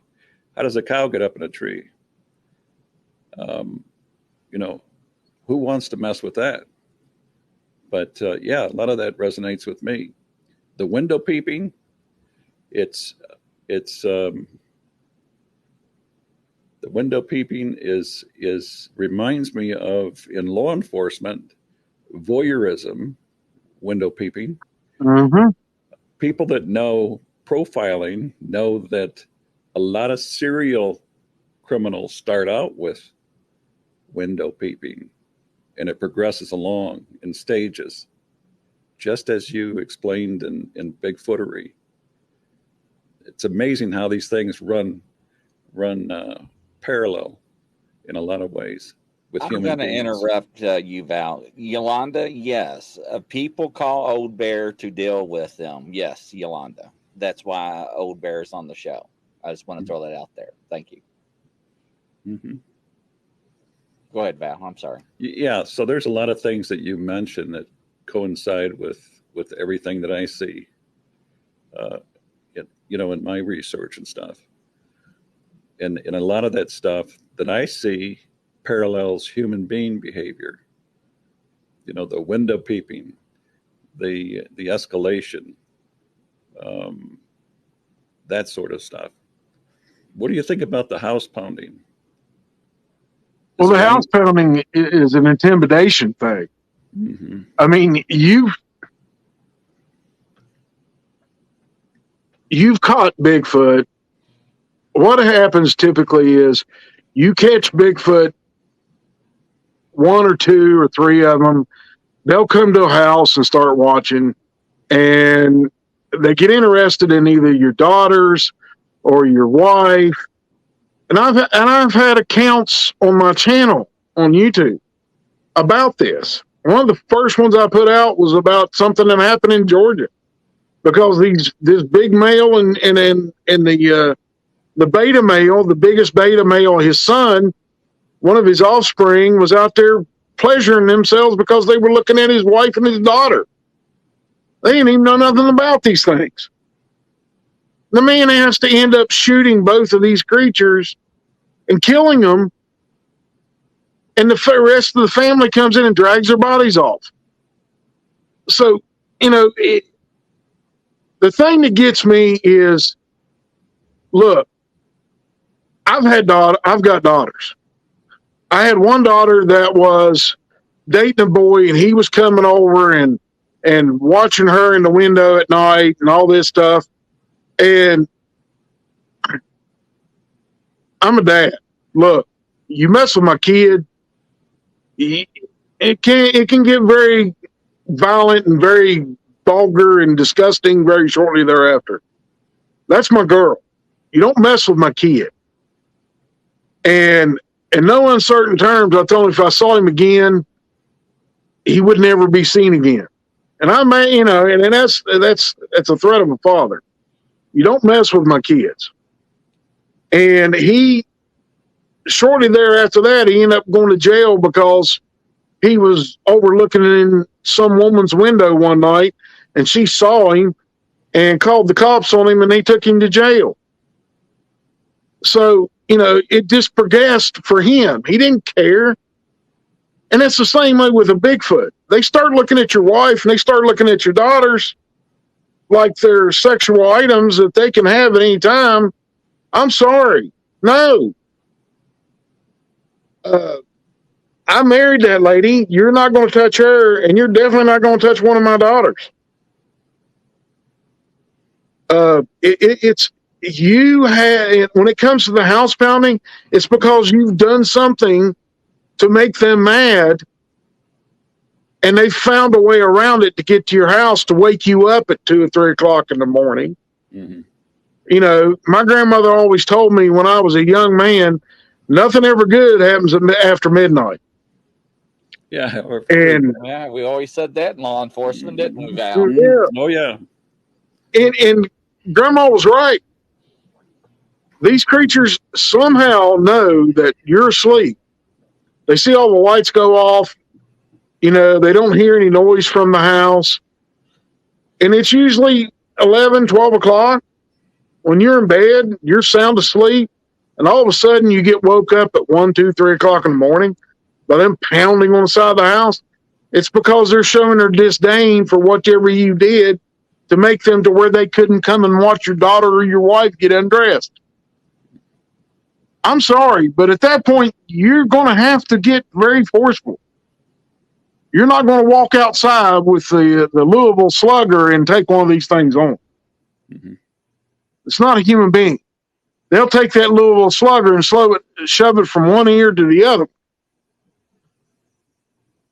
How does a cow get up in a tree? Um, who wants to mess with that?" But yeah, a lot of that resonates with me. The window peeping, it's the window peeping is reminds me of, in law enforcement, voyeurism. Window peeping. Mm-hmm. People that know profiling know that a lot of serial criminals start out with window peeping, and it progresses along in stages, just as you explained in Bigfootery. It's amazing how these things run parallel in a lot of ways with I'm human going to beings. interrupt you, Val. Yolanda, yes. People call Old Bear to deal with them. Yes, Yolanda. That's why Old Bear is on the show. I just want to throw that out there. Thank you. Mm-hmm. Go ahead, Val. I'm sorry. Yeah, so there's a lot of things that you mentioned that coincide with everything that I see, in my research and stuff. And a lot of that stuff that I see parallels human being behavior. The window peeping, the escalation, that sort of stuff. What do you think about the house pounding? Well, the house pounding is an intimidation thing. Mm-hmm. I mean, you've caught Bigfoot. What happens typically is you catch Bigfoot, one or two or three of them. They'll come to a house and start watching, and they get interested in either your daughters or your wife. And I've had accounts on my channel on YouTube about this. One of the first ones I put out was about something that happened in Georgia, because this big male and the beta male, the biggest beta male, his son, one of his offspring, was out there pleasuring themselves because they were looking at his wife and his daughter. They didn't even know nothing about these things. The man has to end up shooting both of these creatures and killing them, and the rest of the family comes in and drags their bodies off. So, the thing that gets me is, look, I've got daughters. I had one daughter that was dating a boy, and he was coming over and watching her in the window at night and all this stuff. And I'm a dad. Look, you mess with my kid, it can get very violent and very vulgar and disgusting very shortly thereafter. That's my girl. You don't mess with my kid. And in no uncertain terms, I told him if I saw him again, he would never be seen again. And I may, and that's a threat of a father. You don't mess with my kids. And he, shortly thereafter that, he ended up going to jail because he was overlooking in some woman's window one night, and she saw him and called the cops on him, and they took him to jail. So, it just progressed for him. He didn't care. And it's the same way with a Bigfoot. They start looking at your wife and they start looking at your daughters like they're sexual items that they can have at any time. I'm sorry. No. I married that lady. You're not going to touch her, and you're definitely not going to touch one of my daughters. It's you have when it comes to the house pounding, it's because you've done something to make them mad, and they've found a way around it to get to your house to wake you up at 2 or 3 o'clock in the morning. Mm-hmm. My grandmother always told me when I was a young man, nothing ever good happens after midnight. Yeah. Yeah, we always said that in law enforcement, didn't we, Val? Yeah. Oh, yeah. And Grandma was right. These creatures somehow know that you're asleep. They see all the lights go off. They don't hear any noise from the house. And it's usually 11, 12 o'clock. When you're in bed, you're sound asleep. And all of a sudden you get woke up at 1, 2, 3 o'clock in the morning by them pounding on the side of the house. It's because they're showing their disdain for whatever you did to make them to where they couldn't come and watch your daughter or your wife get undressed. I'm sorry, but at that point, you're going to have to get very forceful. You're not going to walk outside with the Louisville Slugger and take one of these things on. Mm-hmm. It's not a human being. They'll take that Louisville Slugger and shove it from one ear to the other.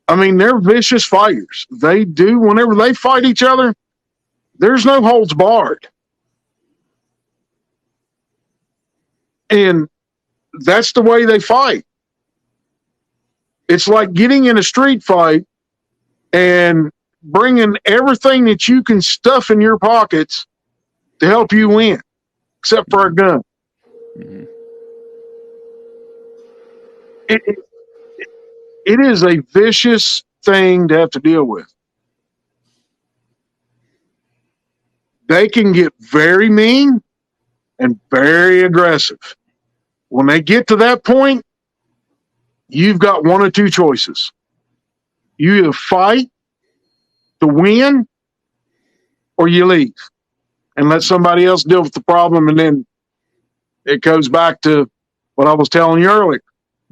I mean, they're vicious fighters. They do, whenever they fight each other, there's no holds barred. And that's the way they fight. It's like getting in a street fight and bringing everything that you can stuff in your pockets to help you win, except for a gun. Mm-hmm. It is a vicious thing to have to deal with. They can get very mean and very aggressive. When they get to that point, you've got one or two choices. You either fight to win or you leave and let somebody else deal with the problem. And then it goes back to what I was telling you earlier.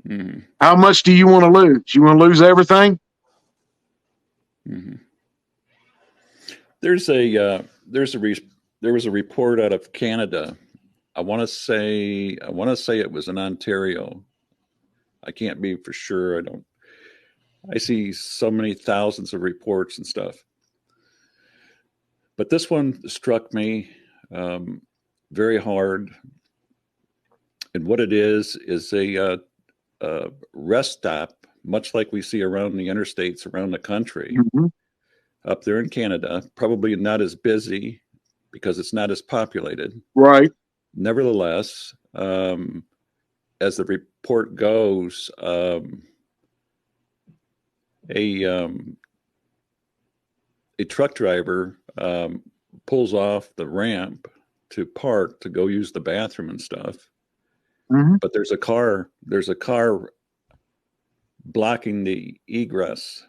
Mm-hmm. How much do you want to lose? You want to lose everything? Mm-hmm. There was a report out of Canada. I want to say it was in Ontario. I can't be for sure. I see so many thousands of reports and stuff. But this one struck me very hard. And what it is a rest stop, much like we see around the interstates around the country. Mm-hmm. Up there in Canada, probably not as busy because it's not as populated. Right. Nevertheless, as the report goes, a truck driver pulls off the ramp to park to go use the bathroom and stuff. Mm-hmm. But there's a car blocking the egress.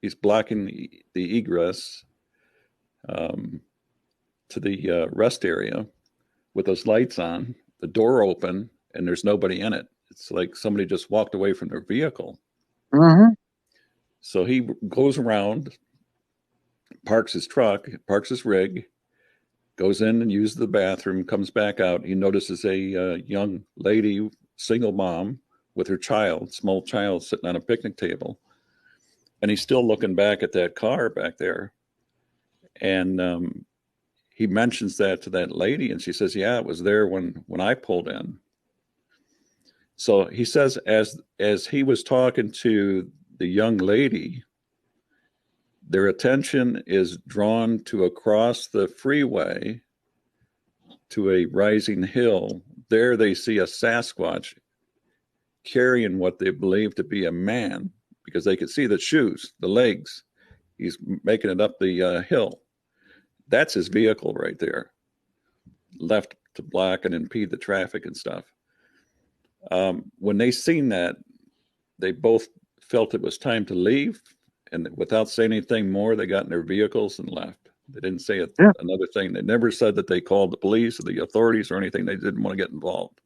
He's blocking the egress to the rest area with those lights on, the door open, and there's nobody in it. It's like somebody just walked away from their vehicle. Mm-hmm. So he goes around, parks his truck, parks his rig, goes in and uses the bathroom, comes back out. He notices a young lady, single mom, with her small child, sitting on a picnic table. And he's still looking back at that car back there. And he mentions that to that lady, and she says, yeah, it was there when I pulled in. So he says as he was talking to the young lady, their attention is drawn to across the freeway to a rising hill. There they see a Sasquatch carrying what they believe to be a man, because they could see the shoes, the legs. He's making it up the hill. That's his vehicle right there, left to block and impede the traffic and stuff. When they seen that, they both felt it was time to leave, and without saying anything more, they got in their vehicles and left. They didn't say another thing. They never said that they called the police or the authorities or anything. They didn't want to get involved.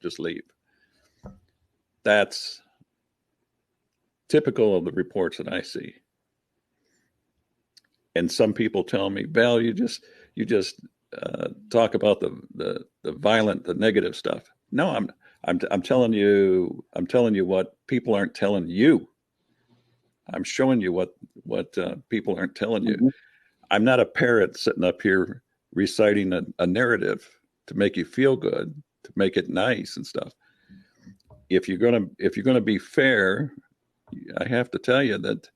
Just leave. That's typical of the reports that I see. And some people tell me, Val, you just talk about the violent, the negative stuff. No, I'm telling you what people aren't telling you. I'm showing you what people aren't telling you. Mm-hmm. I'm not a parrot sitting up here reciting a narrative to make you feel good, to make it nice and stuff. If you're gonna be fair, I have to tell you that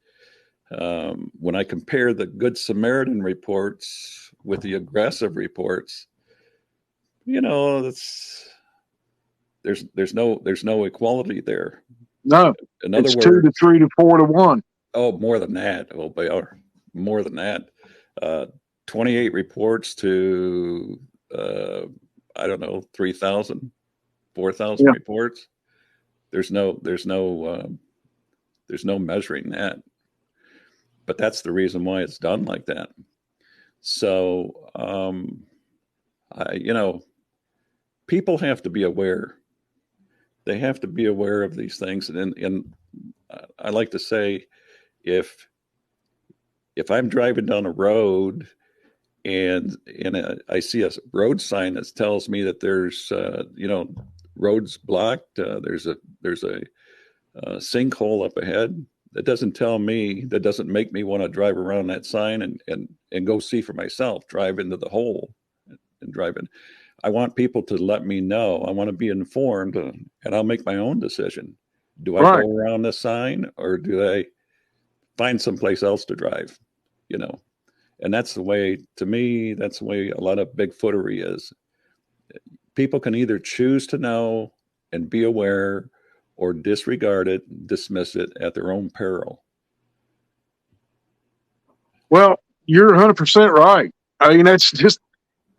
when I compare the Good Samaritan reports with the aggressive reports, there's no equality there. No, in other words, 2 to 3 to 4 to 1. Oh, more than that. Oh, they are more than that. 28 reports to I don't know, 3,000, 4,000 reports. There's no measuring that. But that's the reason why it's done like that. So, people have to be aware. They have to be aware of these things. And I like to say, if I'm driving down a road and I see a road sign that tells me that there's roads blocked, there's a sinkhole up ahead, that doesn't make me want to drive around that sign and go see for myself, drive into the hole and drive in. I want people to let me know. I want to be informed, and I'll make my own decision. Do I go around the sign, or do I find someplace else to drive? And that's the way, to me, that's the way a lot of Bigfootery is. People can either choose to know and be aware, or disregard it, dismiss it at their own peril. Well, you're 100% right. I mean, that's just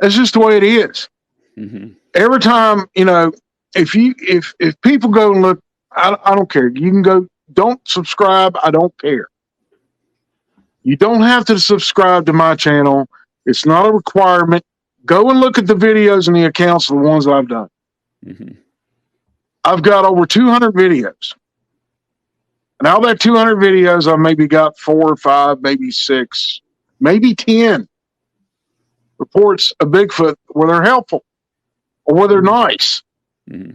the way it is. Mm-hmm. Every time, if people go and look, I don't care. You can go, don't subscribe. I don't care. You don't have to subscribe to my channel. It's not a requirement. Go and look at the videos and the accounts of the ones I've done. Mm-hmm. I've got over 200 videos. And out of that 200 videos, I've maybe got 4 or 5, maybe 6, maybe 10 reports of Bigfoot where they're helpful or where they're nice. Mm-hmm.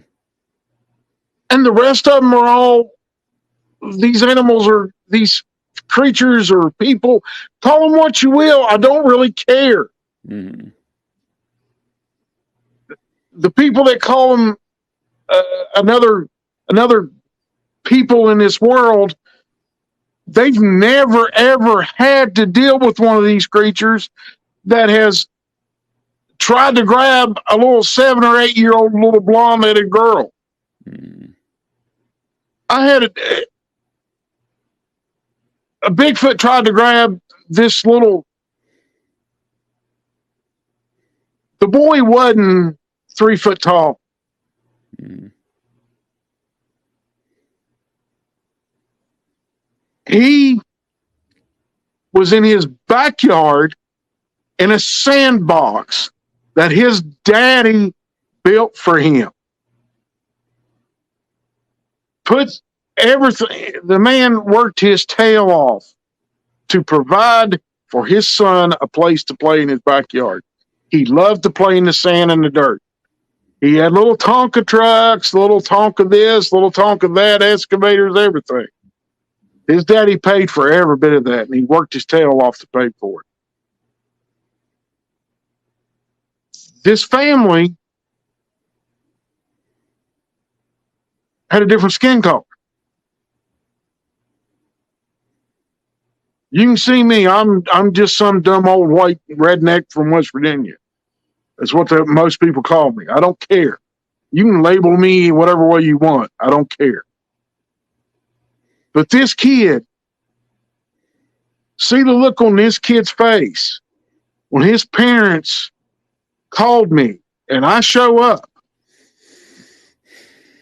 And the rest of them are all these animals or these creatures or people. Call them what you will. I don't really care. Mm-hmm. The people that call them another people in this world, they've never ever had to deal with one of these creatures that has tried to grab a little 7 or 8 year old little blonde-headed girl. Mm. I had a Bigfoot tried to grab this little. The boy wasn't 3 foot tall. Mm. He was in his backyard in a sandbox that his daddy built for him. Put everything, the man worked his tail off to provide for his son a place to play in his backyard. He loved to play in the sand and the dirt. He had little Tonka trucks, little Tonka this, little Tonka that, excavators, everything. His daddy paid for every bit of that, and he worked his tail off to pay for it. This family had a different skin color. You can see me. I'm just some dumb old white redneck from West Virginia. That's what most people call me. I don't care. You can label me whatever way you want. I don't care. But this kid, see the look on this kid's face when his parents called me and I show up.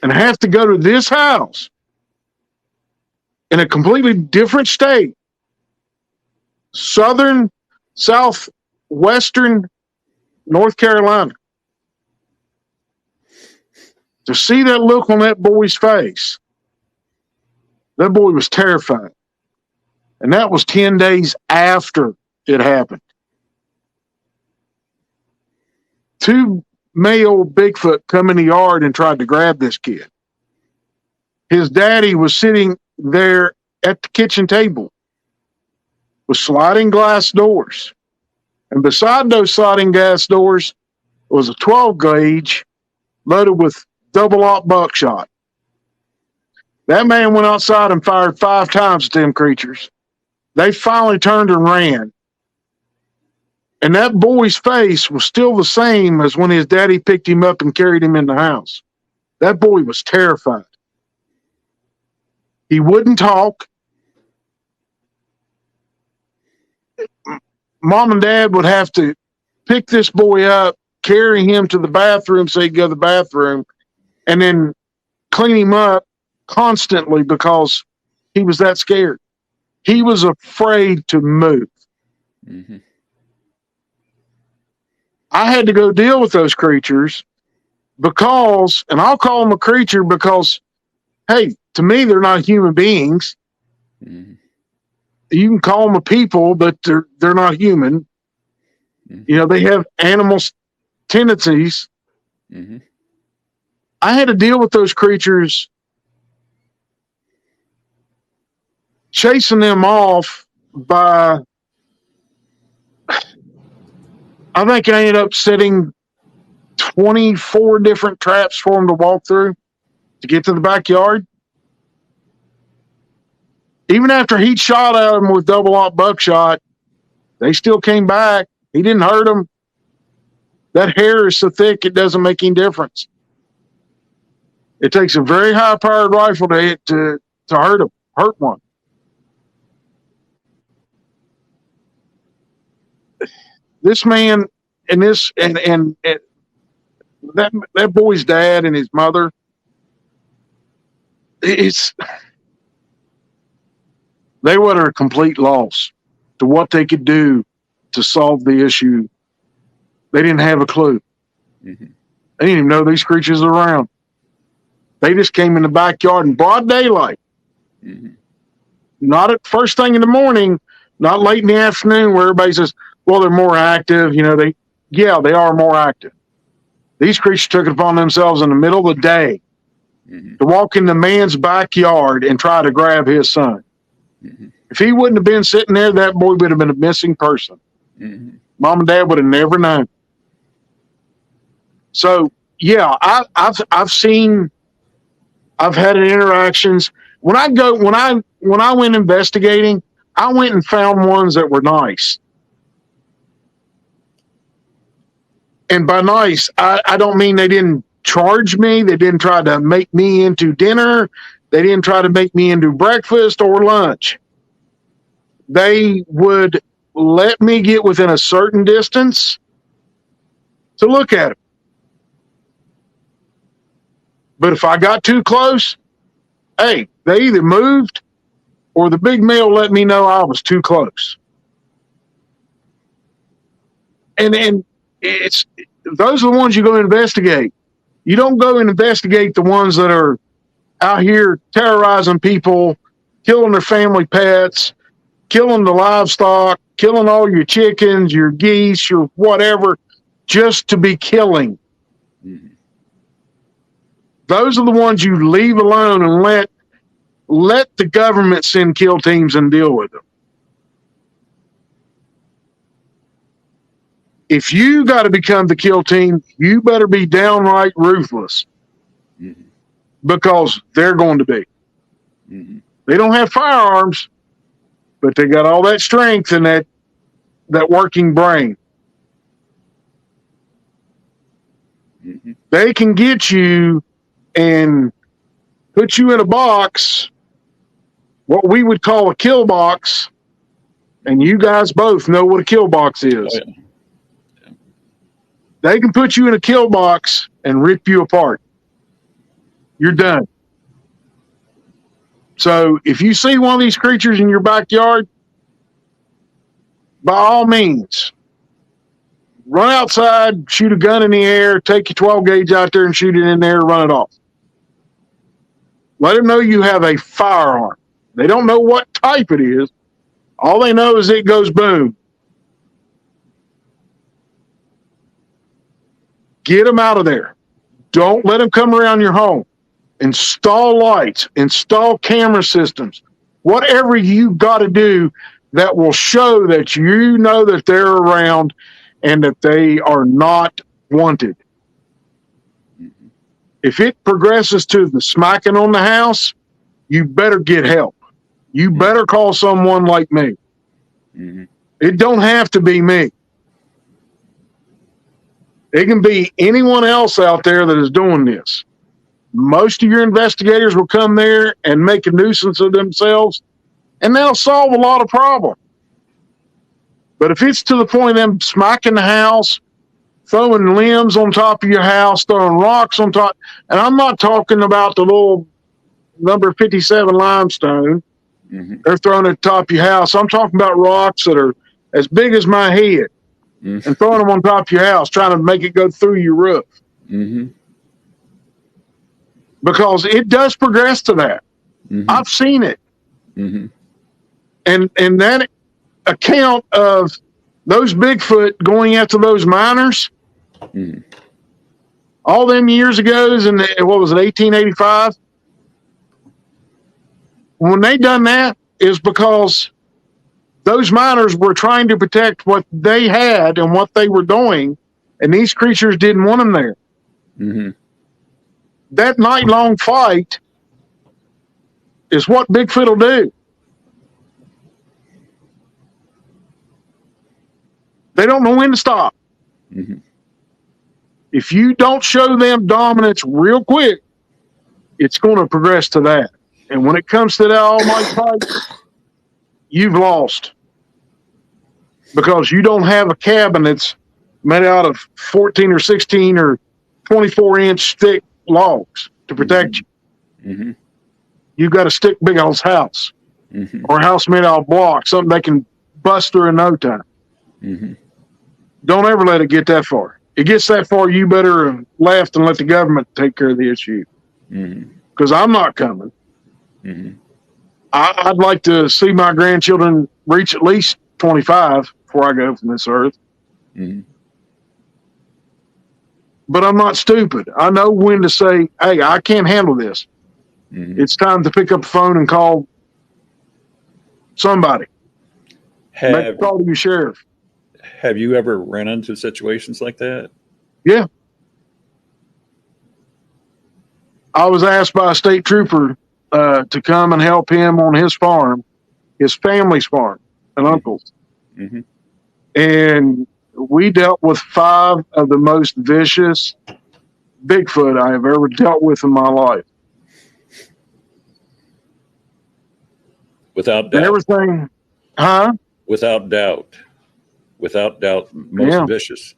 and have to go to this house in a completely different state, southwestern North Carolina, to see that look on that boy's face. That boy was terrified. And that was 10 days after it happened. 2 male Bigfoot come in the yard and tried to grab this kid. His daddy was sitting there at the kitchen table with sliding glass doors. And beside those sliding glass doors was a 12 gauge loaded with double-aught buckshot. That man went outside and fired 5 times at them creatures. They finally turned and ran. And that boy's face was still the same as when his daddy picked him up and carried him in the house. That boy was terrified. He wouldn't talk. Mom and Dad would have to pick this boy up, carry him to the bathroom so he'd go to the bathroom, and then clean him up constantly because he was that scared. He was afraid to move. Mm-hmm. I had to go deal with those creatures because, and I'll call them a creature because, hey, to me, they're not human beings. Mm-hmm. You can call them a people, but they're not human. Mm-hmm. You know, they have animal tendencies. Mm-hmm. I had to deal with those creatures, chasing them off by, I think I ended up setting 24 different traps for them to walk through to get to the backyard. Even after he'd shot at them with double-aught buckshot, they still came back. He didn't hurt them. That hair is so thick, it doesn't make any difference. It takes a very high-powered rifle to hurt one. This man and that boy's dad and his mother, they were at a complete loss to what they could do to solve the issue. They didn't have a clue. Mm-hmm. They didn't even know these creatures were around. They just came in the backyard in broad daylight. Mm-hmm. Not at first thing in the morning, not late in the afternoon where everybody says, well, they're more active. You know, they are more active. These creatures took it upon themselves in the middle of the day Mm-hmm. to walk in the man's backyard and try to grab his son. Mm-hmm. If he wouldn't have been sitting there, that boy would have been a missing person. Mm-hmm. Mom and Dad would have never known. So, yeah, I've had interactions. When I went investigating, I went and found ones that were nice. And by nice, I don't mean they didn't charge me. They didn't try to make me into dinner. They didn't try to make me into breakfast or lunch. They would let me get within a certain distance to look at it. But if I got too close, hey, they either moved or the big male let me know I was too close. And it's those are the ones you go investigate. You don't go and investigate the ones that are out here terrorizing people, killing their family pets, killing the livestock, killing all your chickens, your geese, your whatever, just to be killing. Mm-hmm. Those are the ones you leave alone and let the government send kill teams and deal with them. If you got to become the kill team, you better be downright ruthless. Mm-hmm. Because they're going to be. Mm-hmm. They don't have firearms, but they got all that strength and that working brain. Mm-hmm. They can get you and put you in a box, what we would call a kill box, and you guys both know what a kill box is. Oh, yeah. They can put you in a kill box and rip you apart. you're done. So if you see one of these creatures in your backyard, by all means, run outside, shoot a gun in the air, take your 12 gauge out there and shoot it in there, run it off. Let them know you have a firearm. They don't know what type it is. All they know is it goes boom. Get them out of there. Don't let them come around your home. Install lights, install camera systems, whatever you got to do that will show that you know that they're around and that they are not wanted. If it progresses to the smacking on the house, you better get help. You better call someone like me. Mm-hmm. It don't have to be me. It can be anyone else out there that is doing this. Most of your investigators will come there and make a nuisance of themselves, and they'll solve a lot of problems. But if it's to the point of them smacking the house, throwing limbs on top of your house, throwing rocks on top, and I'm not talking about the little number 57 limestone they're throwing at the top of your house. I'm talking about rocks that are as big as my head and throwing them on top of your house, trying to make it go through your roof. Because it does progress to that. I've seen it. And that account of those Bigfoot going after those miners, all them years ago, in what was it, 1885? When they done that is because those miners were trying to protect what they had and what they were doing, and these creatures didn't want them there. That night-long fight is what Bigfoot will do. They don't know when to stop. If you don't show them dominance real quick, it's going to progress to that. And when it comes to that almighty fight, you've lost. Because you don't have a cabin that's made out of 14 or 16 or 24-inch thick logs to protect you. You've got a stick big old house or a house made out of blocks, something they can bust through in no time. Don't ever let it get that far. It gets that far, you better left and let the government take care of the issue. Because I'm not coming. I'd like to see my grandchildren reach at least 25 before I go from this earth. But I'm not stupid. I know when to say, hey, I can't handle this. It's time to pick up the phone and call somebody. Make a call to your sheriff. Have you ever ran into situations like that? Yeah. I was asked by a state trooper to come and help him on his farm, his family's farm, and uncle's. And we dealt with 5 of the most vicious Bigfoot I have ever dealt with in my life. Without doubt. Everything, Without doubt. Without doubt, most vicious.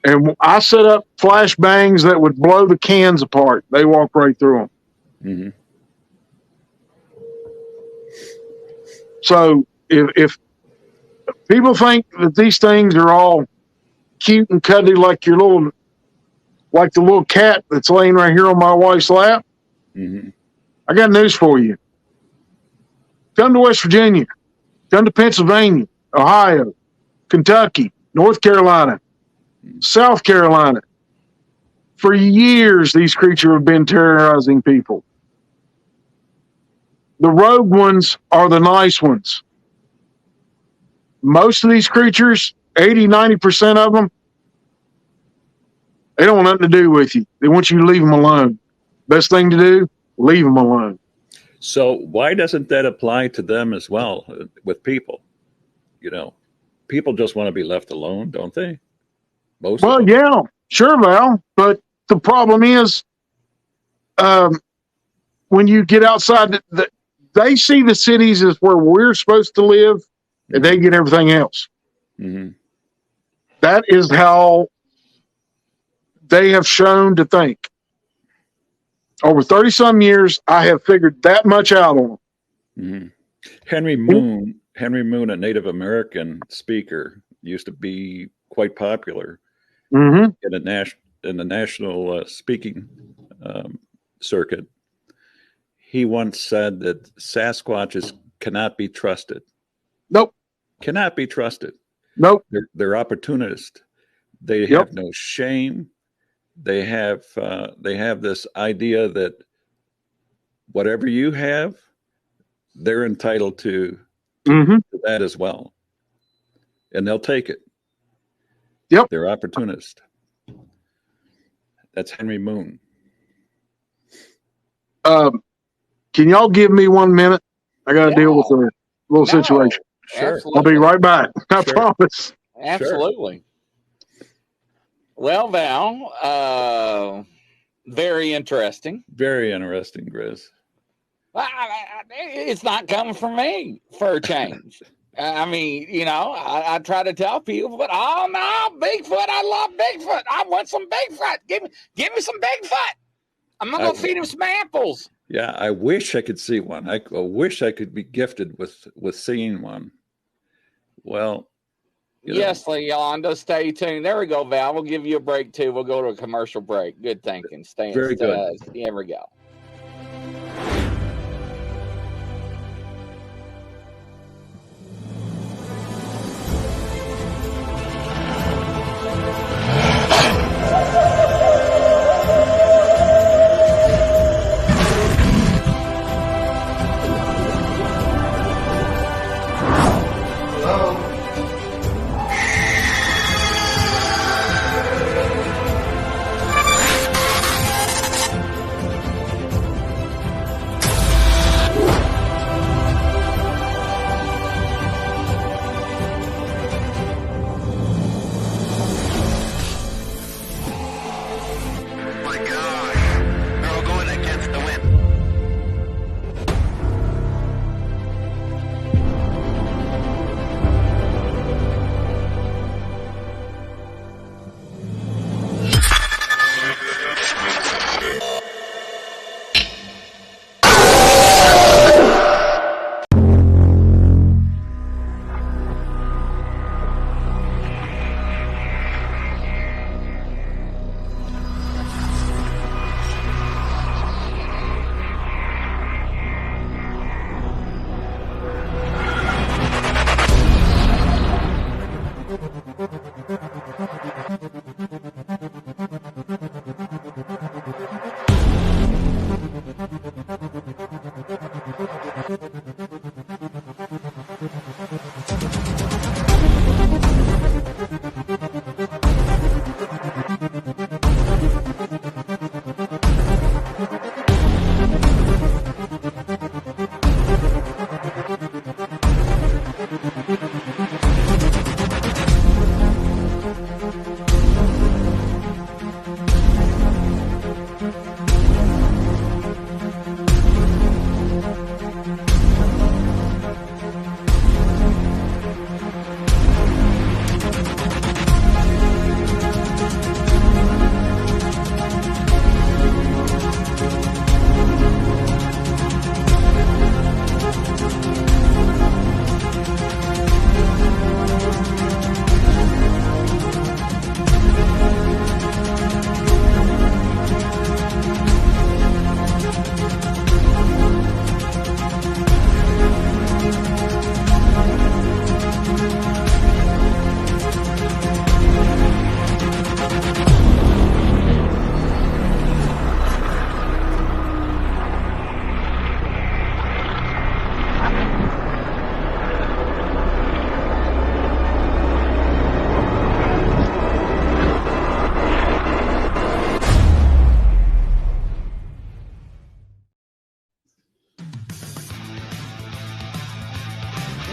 And I set up flashbangs that would blow the cans apart. They walk right through them. So if people think that these things are all cute and cuddly like the little cat that's laying right here on my wife's lap, I got news for you. Come to West Virginia. Come to Pennsylvania, Ohio, Kentucky, North Carolina, South Carolina. For years, these creatures have been terrorizing people. The rogue ones are the nice ones. Most of these creatures, 80, 90% of them, they don't want nothing to do with you. They want you to leave them alone. Best thing to do, leave them alone. So why doesn't that apply to them as well with people? You know, people just want to be left alone, don't they? Most of them. Yeah, sure, Val. But the problem is when you get outside, they see the cities as where we're supposed to live, and they get everything else. That is how they have shown to think. Over 30 some years, I have figured that much out on them. Mm-hmm. Henry Moon, a Native American speaker, used to be quite popular in the national speaking circuit. He once said that Sasquatches cannot be trusted. Nope. Cannot be trusted. Nope. They're opportunists. They have no shame. They have this idea that whatever you have, they're entitled to that as well, and they'll take it. Yep, they're opportunists. That's Henry Moon. Can y'all give me 1 minute? I got to deal with a little situation. Sure. Absolutely. I'll be right back. I promise. Absolutely. Sure. Well, Val, very interesting. Very interesting, Grizz. It's not coming from me for a change. I mean, you know, I try to tell people, but oh no, Bigfoot! I love Bigfoot. I want some Bigfoot. Give me some Bigfoot. I'm gonna feed him some apples. Yeah, I wish I could see one. I wish I could be gifted with seeing one. Well, yes, Leonda, stay tuned. There we go, Val. We'll give you a break too. We'll go to a commercial break. Good thinking. Very good. Here we go.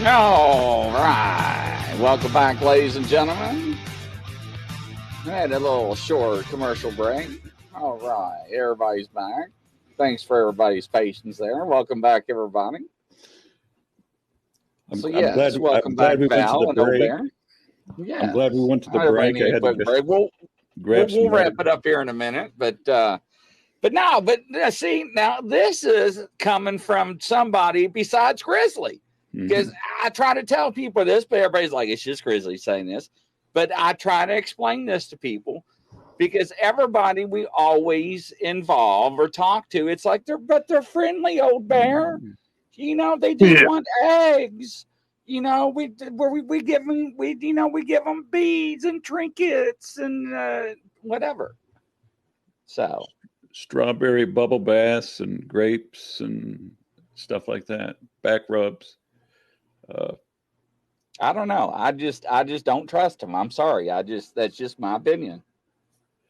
All right. Welcome back, ladies and gentlemen. I had a little short commercial break. All right. Everybody's back. Thanks for everybody's patience there. Welcome back, everybody. I'm glad we went to the break. Yeah. I'm glad we went to the break. We'll wrap it up here in a minute, but But no, see, now this is coming from somebody besides Grizzly. Because I try to tell people this, but everybody's like, it's just Grizzly saying this. But I try to explain this to people because everybody we always involve or talk to, it's like they're friendly, old bear. You know, they just want eggs. You know, we give them we give them beads and trinkets and whatever. So strawberry bubble baths and grapes and stuff like that. Back rubs. I don't know. I just don't trust them. I'm sorry. That's just my opinion.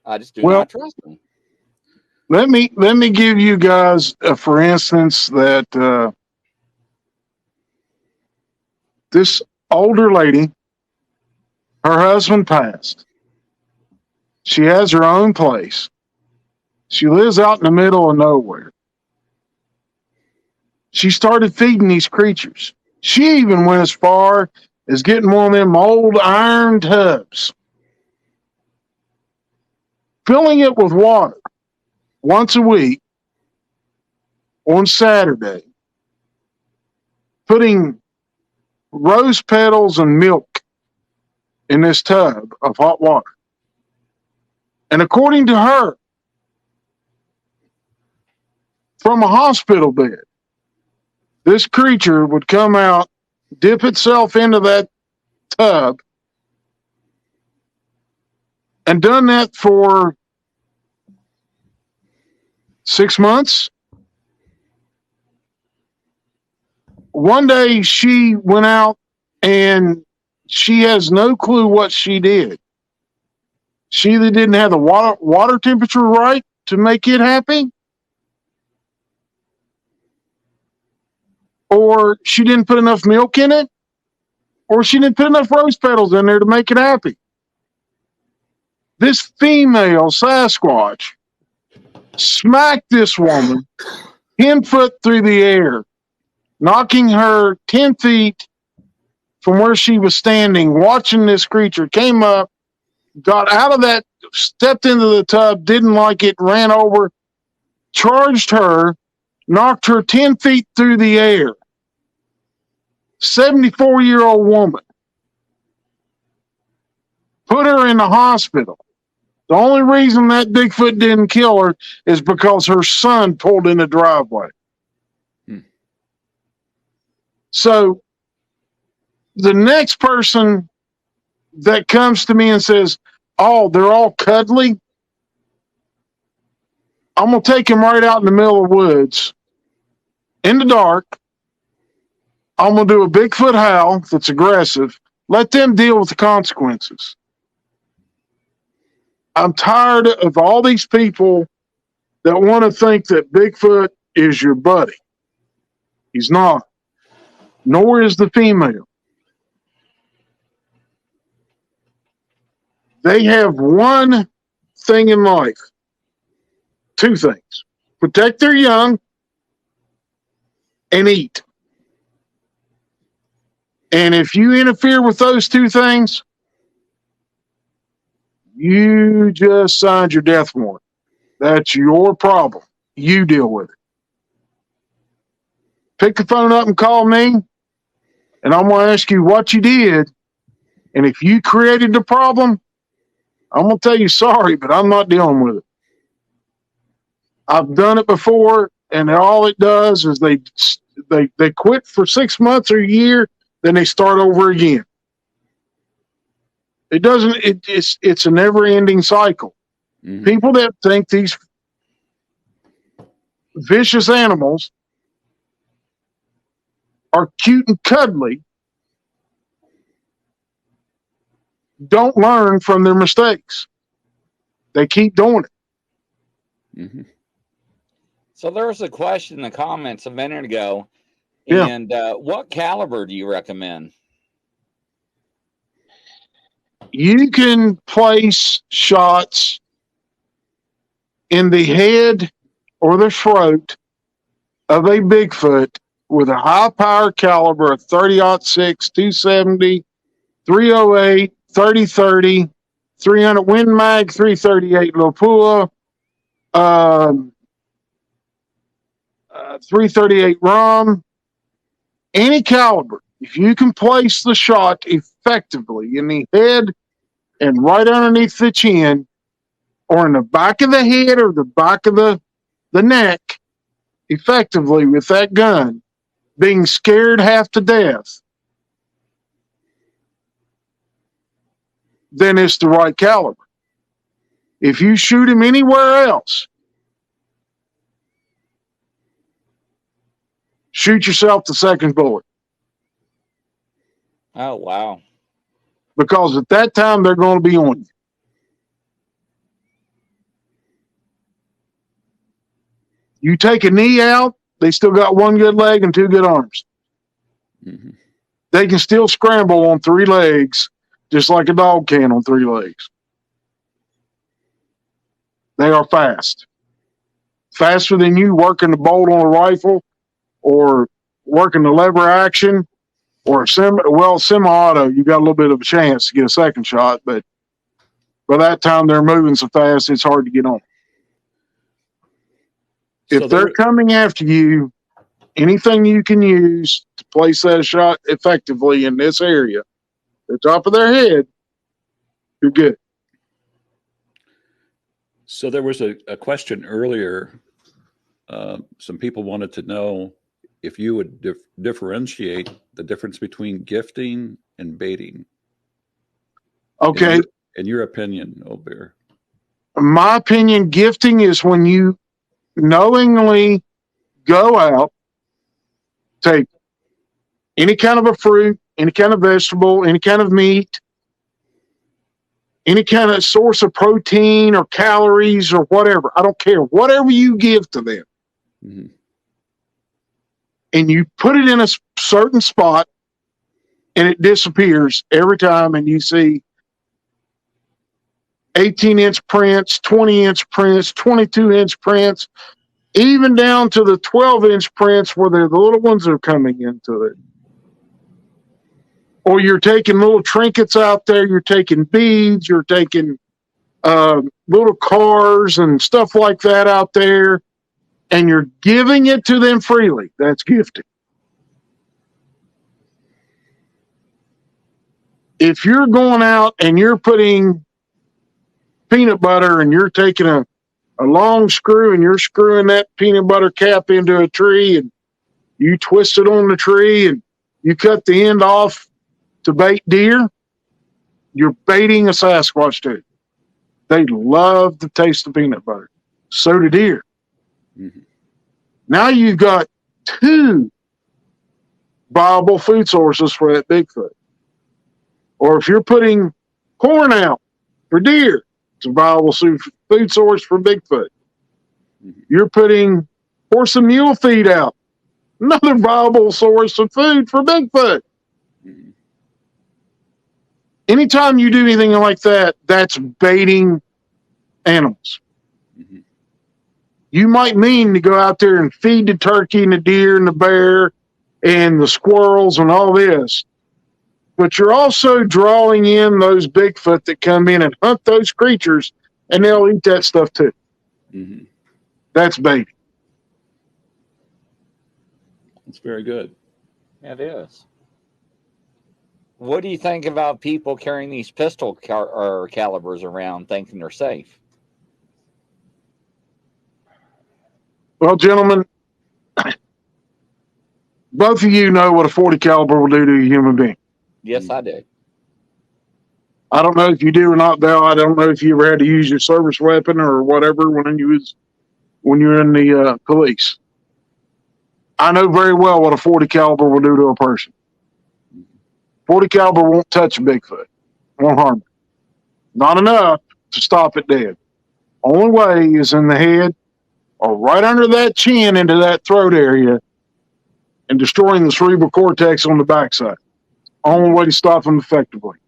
I just do not trust them. Let me give you guys, for instance, that this older lady, her husband passed. She has her own place. She lives out in the middle of nowhere. She started feeding these creatures. She even went as far as getting one of them old iron tubs, filling it with water once a week on Saturday, putting rose petals and milk in this tub of hot water. And according to her, from a hospital bed, this creature would come out, dip itself into that tub, and done that for 6 months. One day she went out and she has no clue what she did. She either didn't have the water temperature right to make it happy, or she didn't put enough milk in it, or she didn't put enough rose petals in there to make it happy. This female Sasquatch smacked this woman 10 foot through the air, knocking her 10 feet from where she was standing, watching this creature, came up, got out of that, stepped into the tub, didn't like it, ran over, charged her, knocked her 10 feet through the air. 74-year-old woman. Put her in the hospital. The only reason that Bigfoot didn't kill her is because her son pulled in the driveway. So the next person that comes to me and says, oh, they're all cuddly, I'm going to take him right out in the middle of the woods, in the dark. I'm going to do a Bigfoot howl that's aggressive. Let them deal with the consequences. I'm tired of all these people that want to think that Bigfoot is your buddy. He's not. Nor is the female. They have one thing in life. Two things. Protect their young and eat. And if you interfere with those two things, you just signed your death warrant. That's your problem. You deal with it. Pick the phone up and call me, and I'm going to ask you what you did. And if you created the problem, I'm going to tell you sorry, but I'm not dealing with it. I've done it before, and all it does is they quit for 6 months or a year, then they start over again. It doesn't. It's a never-ending cycle. Mm-hmm. People that think these vicious animals are cute and cuddly don't learn from their mistakes. They keep doing it. Mm-hmm. So there was a question in the comments a minute ago. And what caliber do you recommend? You can place shots in the head or the throat of a Bigfoot with a high power caliber of 30-06, 270, 308, 30-30, 300 Win Mag, 338 Lopua, .338 rum, any caliber. If you can place the shot effectively in the head and right underneath the chin, or in the back of the head or the back of the neck, effectively with that gun, being scared half to death, then it's the right caliber. If you shoot him anywhere else, shoot yourself the second bullet. Oh, wow. Because at that time, they're going to be on you. You take a knee out, they still got one good leg and two good arms. Mm-hmm. They can still scramble on three legs, just like a dog can on three legs. They are fast. Faster than you working the bolt on a rifle or working the lever action or semi-auto. You got a little bit of a chance to get a second shot, but by that time they're moving so fast it's hard to get on. If they're coming after you, anything you can use to place that shot effectively in this area, the top of their head, you're good. So there was a question earlier. Some people wanted to know if you would differentiate the difference between gifting and baiting. Okay. In your opinion, Old Bear. In my opinion, gifting is when you knowingly go out, take any kind of a fruit, any kind of vegetable, any kind of meat, any kind of source of protein or calories or whatever. I don't care. Whatever you give to them. Mm-hmm. And you put it in a certain spot and it disappears every time, and you see 18-inch prints, 20-inch prints, 22-inch prints, even down to the 12-inch prints where the little ones are coming into it. Or you're taking little trinkets out there, you're taking beads, you're taking little cars and stuff like that out there, and you're giving it to them freely. That's gifting. If you're going out and you're putting peanut butter and you're taking a long screw and you're screwing that peanut butter cap into a tree and you twist it on the tree and you cut the end off to bait deer, you're baiting a Sasquatch too. They love the taste of peanut butter. So do deer. Mm-hmm. Now you've got two viable food sources for that Bigfoot. Or if you're putting corn out for deer, it's a viable food source for Bigfoot. Mm-hmm. You're putting horse and mule feed out, another viable source of food for Bigfoot. Mm-hmm. Anytime you do anything like that, that's baiting animals. Mm-hmm. You might mean to go out there and feed the turkey and the deer and the bear and the squirrels and all this, but you're also drawing in those Bigfoot that come in and hunt those creatures, and they'll eat that stuff too. Mm-hmm. That's baiting. That's very good. It is. What do you think about people carrying these pistol calibers around thinking they're safe? Well, gentlemen, both of you know what a 40 caliber will do to a human being. Yes, I do. I don't know if you do or not, Dale. I don't know if you ever had to use your service weapon or whatever when you're in the police. I know very well what a 40 caliber will do to a person. 40 caliber won't touch a Bigfoot. Won't harm it. Not enough to stop it dead. Only way is in the head or right under that chin into that throat area and destroying the cerebral cortex on the backside. Only way to stop them effectively.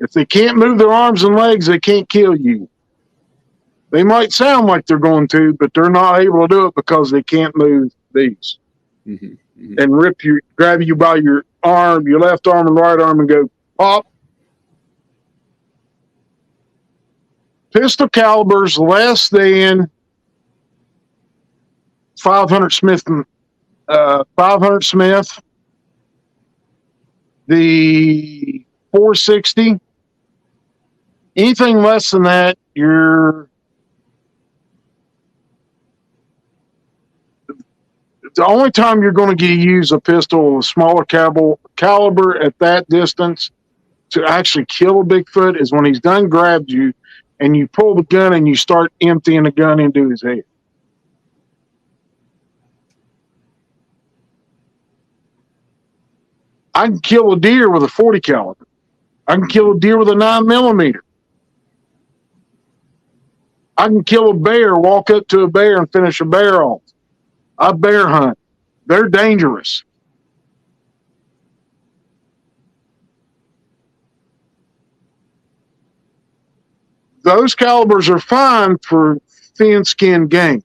If they can't move their arms and legs, they can't kill you. They might sound like they're going to, but they're not able to do it because they can't move these. Mm-hmm. Mm-hmm. And grab you by your arm, your left arm and right arm, and go pop. Pistol calibers less than 500 Smith, 500 Smith, the 460. Anything less than that, you're the only time you're going to use a pistol of a smaller caliber at that distance to actually kill a Bigfoot is when he's done grabbed you and you pull the gun and you start emptying the gun into his head. I can kill a deer with a 40 caliber. I can kill a deer with a 9mm. I can kill a bear, walk up to a bear and finish a bear off. I bear hunt. They're dangerous. Those calibers are fine for thin-skinned game.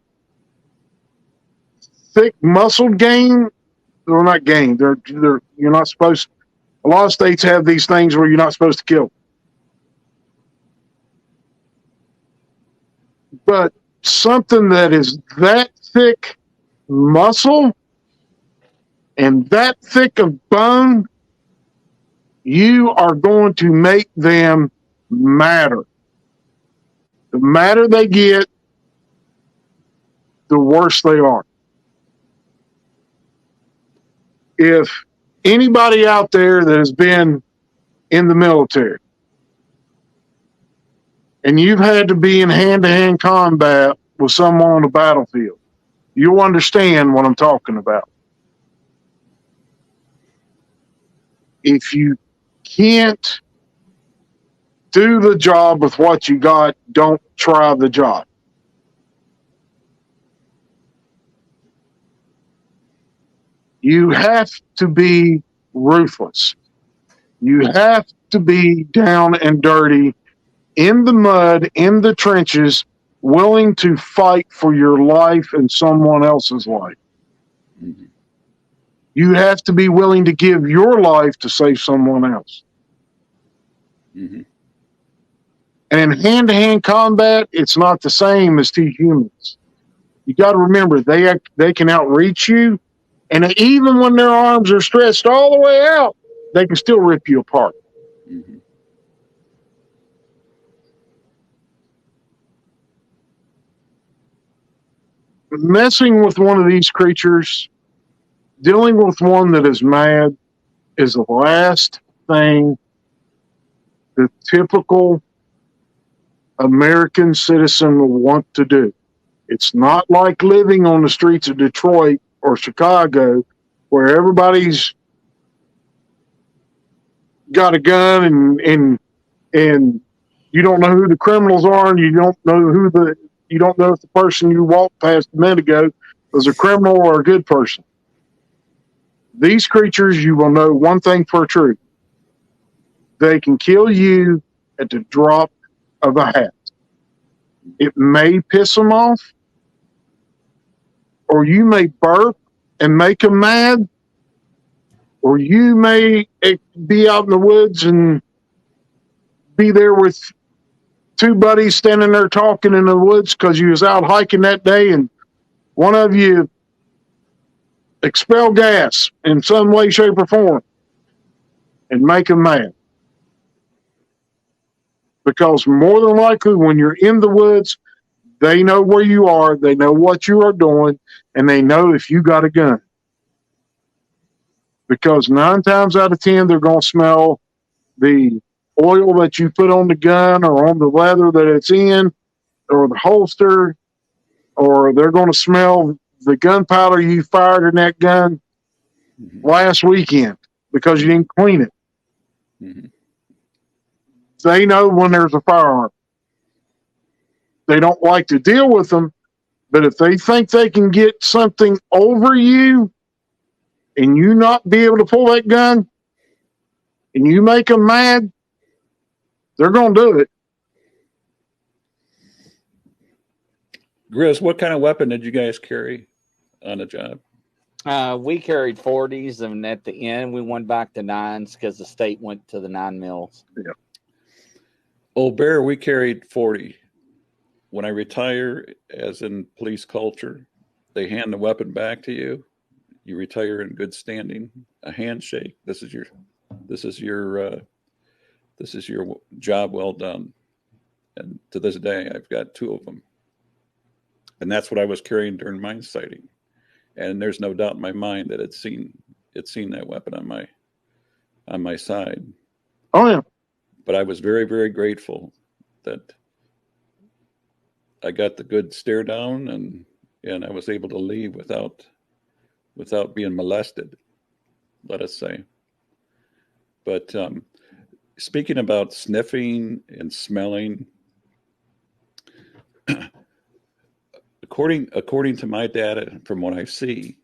Thick muscled game, they're not game. They're you're not supposed. A lot of states have these things where you're not supposed to kill. But something that is that thick muscle and that thick of bone, you are going to make them matter. The madder they get, the worse they are. If anybody out there that has been in the military and you've had to be in hand-to-hand combat with someone on the battlefield, you'll understand what I'm talking about. If you can't do the job with what you got, don't try the job. You have to be ruthless. You have to be down and dirty, in the mud, in the trenches, willing to fight for your life and someone else's life. Mm-hmm. You have to be willing to give your life to save someone else. Mm-hmm. And in hand-to-hand combat, it's not the same as two humans. You got to remember, they can outreach you, and even when their arms are stretched all the way out, they can still rip you apart. Mm-hmm. Messing with one of these creatures, dealing with one that is mad, is the last thing the typical American citizen will want to do. It's not like living on the streets of Detroit or Chicago where everybody's got a gun and you don't know who the criminals are and you don't know if the person you walked past a minute ago was a criminal or a good person. These creatures, you will know one thing for true. They can kill you at the drop of a hat. It may piss them off, or you may burp and make them mad, or you may be out in the woods and be there with two buddies standing there talking in the woods because you was out hiking that day and one of you expel gas in some way, shape, or form and make them mad. Because more than likely when you're in the woods, they know where you are, they know what you are doing, and they know if you got a gun. Because 9 times out of 10, they're going to smell the oil that you put on the gun or on the leather that it's in or the holster, or they're going to smell the gunpowder you fired in that gun last weekend because you didn't clean it. Mm-hmm. They know when there's a firearm. They don't like to deal with them, but if they think they can get something over you and you not be able to pull that gun and you make them mad, they're going to do it. Grizz, what kind of weapon did you guys carry on the job? We carried 40s, and at the end, we went back to 9s because the state went to the 9 mils. Yeah. Old Bear, we carried 40. When I retire, as in police culture, they hand the weapon back to you. You retire in good standing. A handshake. This is your job well done. And to this day, I've got 2 of them. And that's what I was carrying during my sighting. And there's no doubt in my mind that it's seen that weapon on my side. Oh yeah. But I was very, very grateful that I got the good stare down and I was able to leave without being molested, let us say. But speaking about sniffing and smelling, according to my data, from what I see,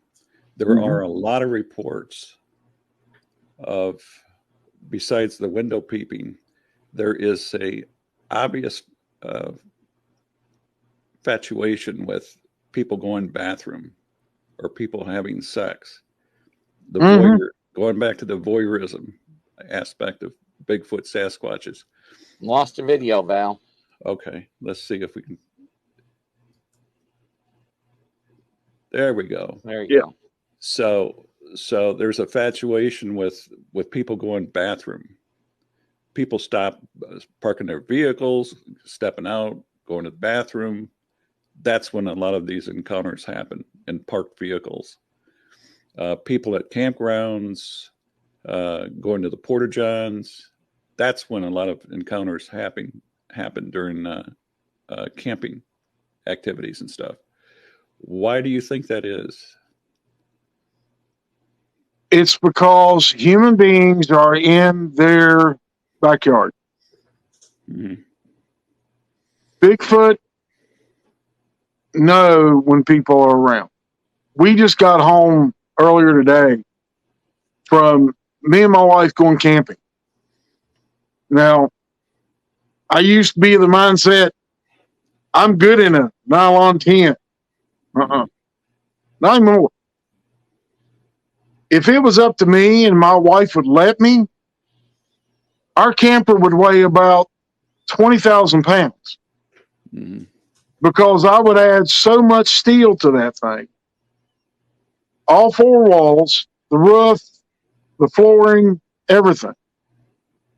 there are a lot of reports of, besides the window peeping, there is a obvious infatuation with people going bathroom or people having sex. The voyeur, going back to the voyeurism aspect of Bigfoot Sasquatches. Lost a video, Val. Okay, let's see if we can. There we go. There you go. So there's a infatuation with people going bathroom. People stop parking their vehicles, stepping out, going to the bathroom. That's when a lot of these encounters happen in parked vehicles. People at campgrounds, going to the porta-johns. That's when a lot of encounters happen during camping activities and stuff. Why do you think that is? It's because human beings are in their backyard. Mm-hmm. Bigfoot know when people are around. We just got home earlier today from me and my wife going camping. Now, I used to be of the mindset, I'm good in a nylon tent. Not anymore. If it was up to me and my wife would let me, our camper would weigh about 20,000 pounds. Mm-hmm. Because I would add so much steel to that thing. All 4 walls, the roof, the flooring, everything.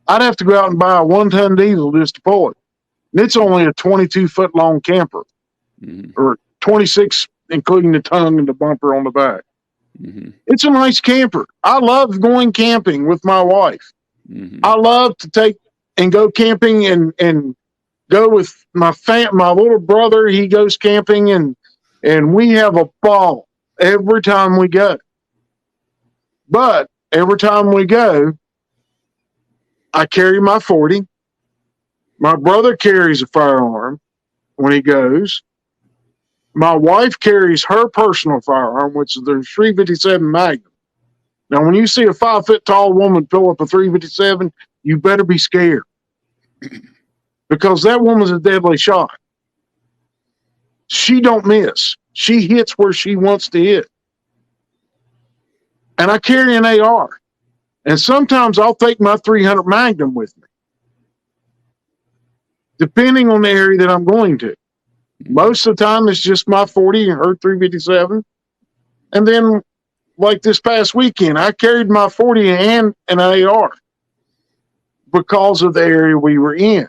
I'd have to go out and buy a 1-ton diesel just to pull it. And it's only a 22-foot long camper, or 26, including the tongue and the bumper on the back. Mm-hmm. It's a nice camper. I love going camping with my wife. Mm-hmm. I love to take and go camping and go with my little brother. He goes camping and we have a ball every time we go. But every time we go, I carry my 40. My brother carries a firearm when he goes. My wife carries her personal firearm, which is the 357 Magnum. Now, when you see a 5-foot tall woman pull up a 357, you better be scared. Because that woman's a deadly shot. She don't miss. She hits where she wants to hit. And I carry an AR. And sometimes I'll take my 300 Magnum with me, depending on the area that I'm going to. Most of the time, it's just my 40 and her 357. And then, like this past weekend, I carried my 40 and an AR because of the area we were in.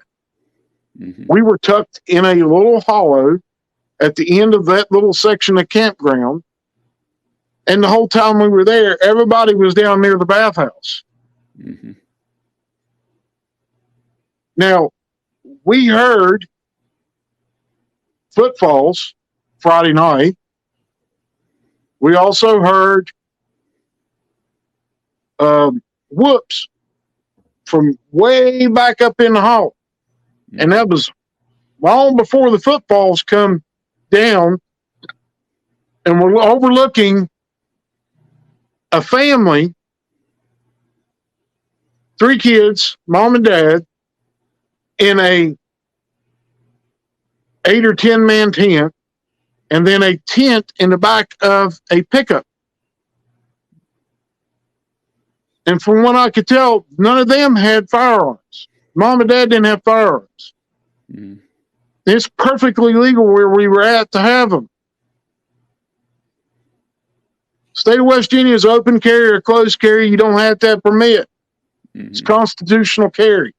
Mm-hmm. We were tucked in a little hollow at the end of that little section of campground. And the whole time we were there, everybody was down near the bathhouse. Mm-hmm. Now, we heard footfalls Friday night. We also heard whoops from way back up in the hall. Mm-hmm. And that was long before the footfalls come down. And we're overlooking a family, 3 kids, mom and dad, in a 8 or 10 man tent, and then a tent in the back of a pickup. And from what I could tell, none of them had firearms. Mom and dad didn't have firearms. Mm-hmm. It's perfectly legal where we were at to have them. State of West Virginia is open carry or closed carry. You don't have to have permit. It's constitutional carry.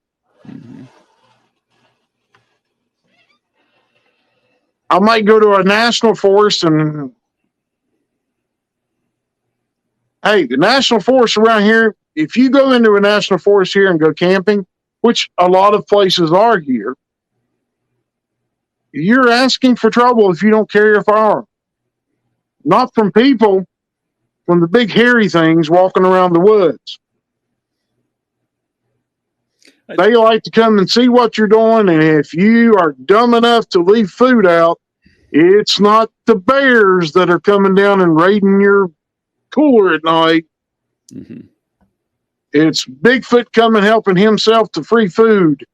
I might go to a national forest and, hey, the national forest around here, if you go into a national forest here and go camping, which a lot of places are here, you're asking for trouble if you don't carry a firearm. Not from people, from the big hairy things walking around the woods. They like to come and see what you're doing, and if you are dumb enough to leave food out, it's not the bears that are coming down and raiding your cooler at night. It's Bigfoot coming helping himself to free food.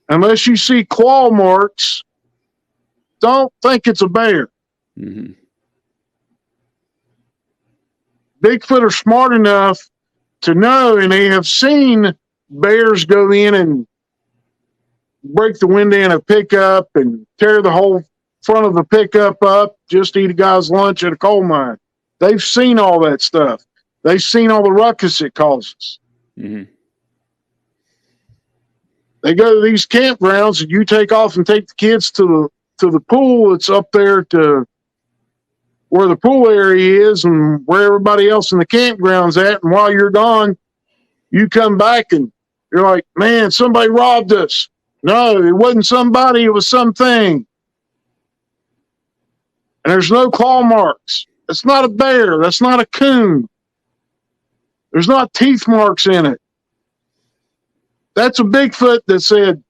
Unless you see claw marks, don't think it's a bear. Bigfoot are smart enough to know, and they have seen bears go in and break the window in a pickup and tear the whole front of the pickup up just to eat a guy's lunch at a coal mine. They've seen all that stuff. They've seen all the ruckus it causes. They go to these campgrounds, and you take off and take the kids to the pool. It's up there to where the pool area is and where everybody else in the campground's at. And while you're gone, you come back and you're like, man, somebody robbed us. No, it wasn't somebody, it was something. And there's no claw marks. It's not a bear. That's not a coon. There's not teeth marks in it. That's a Bigfoot that said,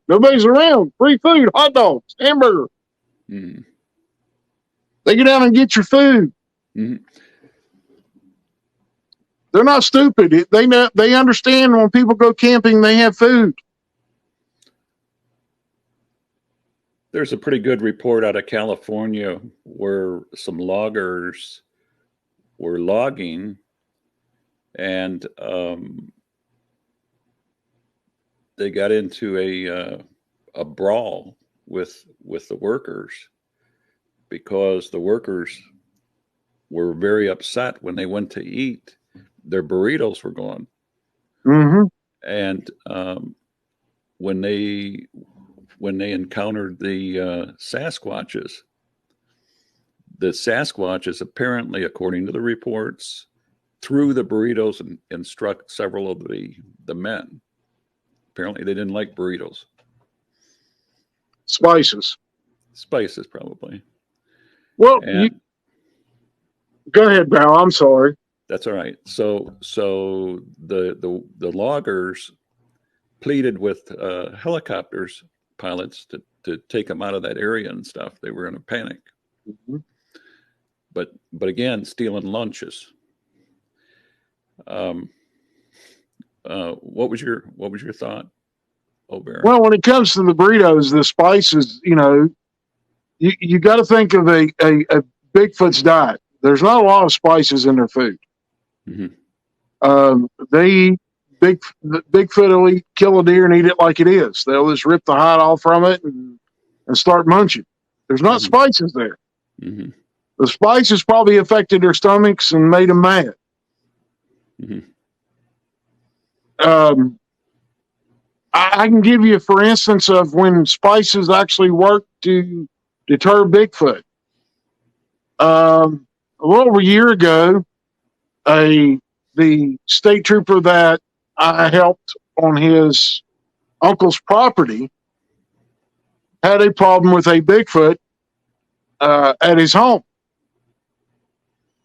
nobody's around. Free food, hot dogs, hamburger. They get out and get your food. They're not stupid. They understand when people go camping, they have food. There's a pretty good report out of California where some loggers were logging, and they got into a brawl with the workers, because the workers were very upset when they went to eat. Their burritos were gone. And when they encountered the Sasquatches apparently, according to the reports, threw the burritos and struck several of the men. Apparently they didn't like burritos. Spices, probably. Well, go ahead, Val. I'm sorry. That's all right. So the loggers pleaded with helicopters pilots to take them out of that area and stuff. They were in a panic. But again, stealing lunches. What was your thought, O'Bear? Well, when it comes to the burritos, the spices, you got to think of a Bigfoot's diet. There's not a lot of spices in their food. Bigfoot will kill a deer and eat it like it is. They'll just rip the hide off from it and start munching. There's not spices there. The spices probably affected their stomachs and made them mad. I can give you, for instance, of when spices actually work to deter Bigfoot. A little over a year ago, the state trooper that I helped on his uncle's property had a problem with a Bigfoot at his home.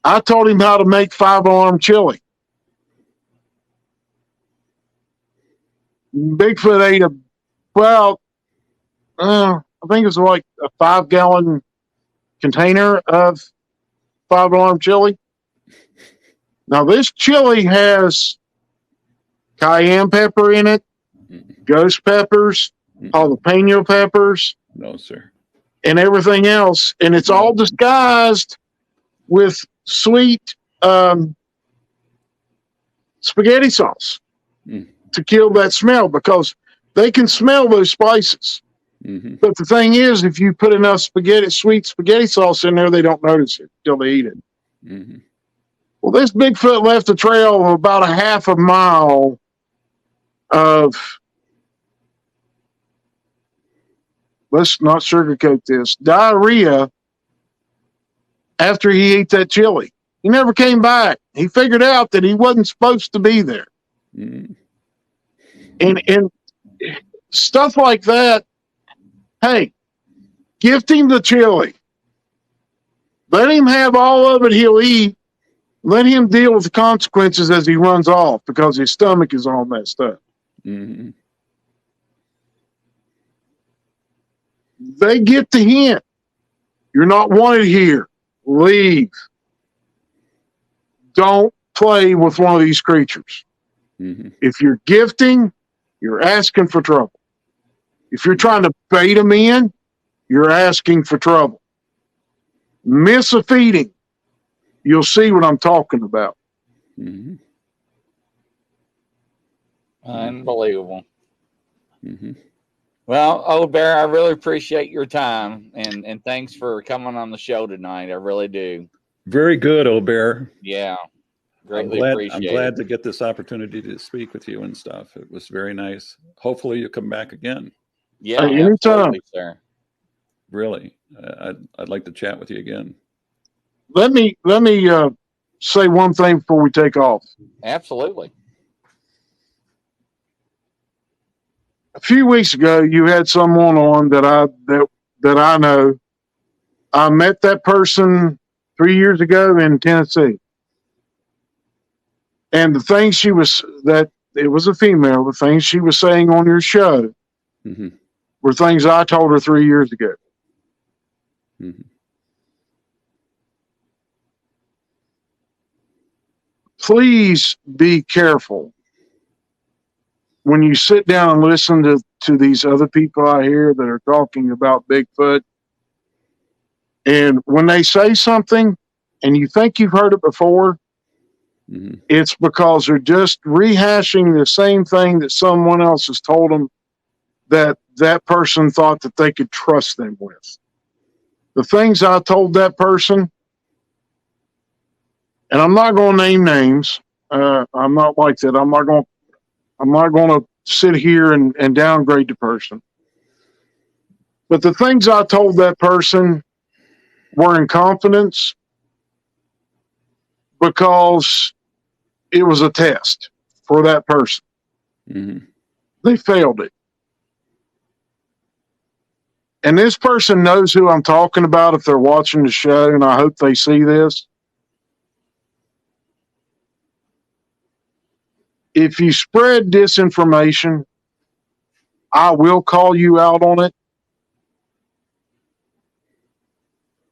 I told him how to make 5-alarm chili. Bigfoot ate I think it was like a 5-gallon container of 5-alarm chili. Now, this chili has cayenne pepper in it, ghost peppers, jalapeno peppers. No, sir. And everything else. And it's all disguised with sweet spaghetti sauce to kill that smell, because they can smell those spices. Mm-hmm. But the thing is, if you put enough sweet spaghetti sauce in there, they don't notice it till they eat it. Mm-hmm. Well, this Bigfoot left a trail of about a half a mile of, let's not sugarcoat this, diarrhea after he ate that chili. He never came back. He figured out that he wasn't supposed to be there. Mm-hmm. And stuff like that, hey, gift him the chili. Let him have all of it he'll eat. Let him deal with the consequences as he runs off because his stomach is all messed up. Mm-hmm. They get the hint. You're not wanted here. Leave. Don't play with one of these creatures. Mm-hmm. If you're gifting, you're asking for trouble. If you're trying to bait them in, you're asking for trouble. Miss a feeding, you'll see what I'm talking about. Mm-hmm. Unbelievable. Mm-hmm. Well, Old Bear, I really appreciate your time and thanks for coming on the show tonight. I really do. Very good, Old Bear. Yeah. Greatly I'm appreciate glad it. to get this opportunity to speak with you and stuff. It was very nice. Hopefully you'll come back again. Yeah, Anytime. absolutely, sir. Really. I'd like to chat with you again. Let me say one thing before we take off. Absolutely. A few weeks ago, you had someone on that I know. I met that person 3 years ago in Tennessee, and the things she was that it was a female. The things she was saying on your show Mm-hmm. were things I told her 3 years ago. Mm-hmm. Please be careful when you sit down and listen to these other people out here that are talking about Bigfoot. And when they say something and you think you've heard it before, Mm-hmm. it's because they're just rehashing the same thing that someone else has told them that person thought that they could trust them with. The things I told that person, and I'm not going to name names. I'm not like that. I'm not going to sit here and downgrade the person. But the things I told that person were in confidence because it was a test for that person. Mm-hmm. They failed it. And this person knows who I'm talking about if they're watching the show, and I hope they see this. If you spread disinformation, I will call you out on it.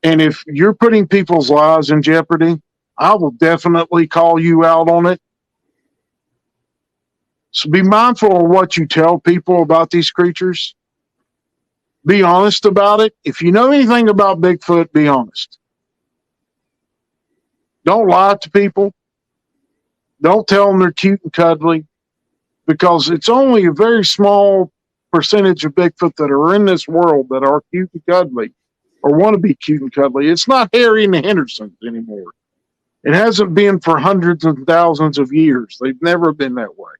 And if you're putting people's lives in jeopardy, I will definitely call you out on it. So be mindful of what you tell people about these creatures. Be honest about it. If you know anything about Bigfoot, be honest. Don't lie to people. Don't tell them they're cute and cuddly, because it's only a very small percentage of Bigfoot that are in this world that are cute and cuddly or want to be cute and cuddly. It's not Harry and the Hendersons anymore. It hasn't been for hundreds and thousands of years. They've never been that way.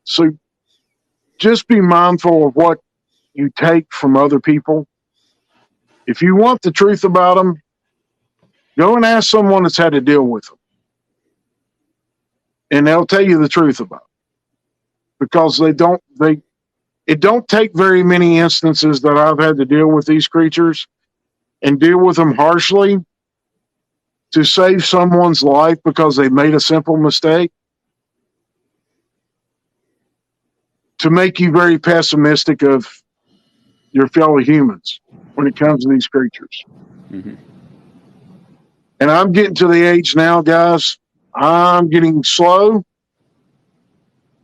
So just be mindful of what you take from other people. If you want the truth about them, go and ask someone that's had to deal with them. And they'll tell you the truth about it. Because it don't take very many instances that I've had to deal with these creatures and deal with them harshly to save someone's life because they made a simple mistake, to make you very pessimistic of your fellow humans when it comes to these creatures. Mm-hmm. And I'm getting to the age now, guys. I'm getting slow.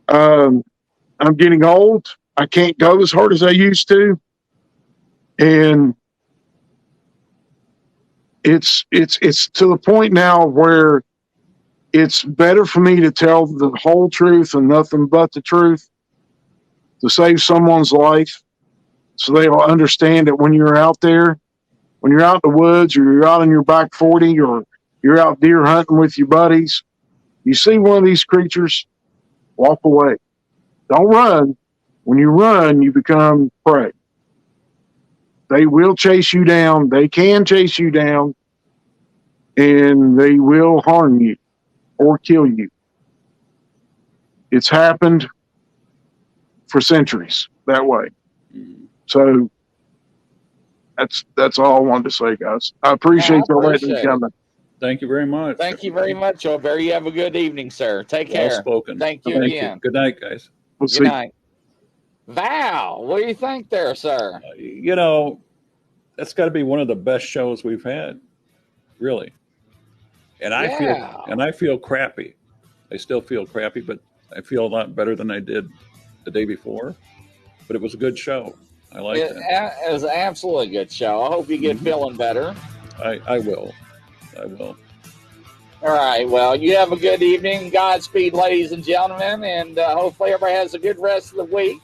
I'm getting old. I can't go as hard as I used to. And it's to the point now where it's better for me to tell the whole truth and nothing but the truth to save someone's life, so they'll understand that when you're out there, when you're out in the woods, or you're out in your back 40, or you're out deer hunting with your buddies, you see one of these creatures, walk away. Don't run. When you run, you become prey. They will chase you down. They can chase you down, and they will harm you or kill you. It's happened for centuries that way. So that's all I wanted to say, guys. I appreciate you letting me come in. Thank you very much. Thank you very much, Joe. You have a good evening, sir. Take care. Well spoken. Thank you again. Good night, guys. Good night. Val, what do you think there, sir? That's got to be one of the best shows we've had, really. And I feel crappy. I still feel crappy, but I feel a lot better than I did the day before. But it was a good show. I like it. It was an absolutely good show. I hope you get feeling better. I will. All right. Well, you have a good evening. Godspeed, ladies and gentlemen. And hopefully everybody has a good rest of the week.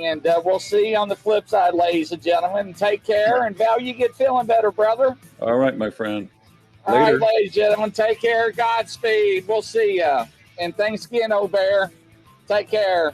And we'll see you on the flip side, ladies and gentlemen. Take care. And Val, you get feeling better, brother. All right, my friend. Later. All right, ladies and gentlemen. Take care. Godspeed. We'll see you. And thanks again, O'Bear. Take care.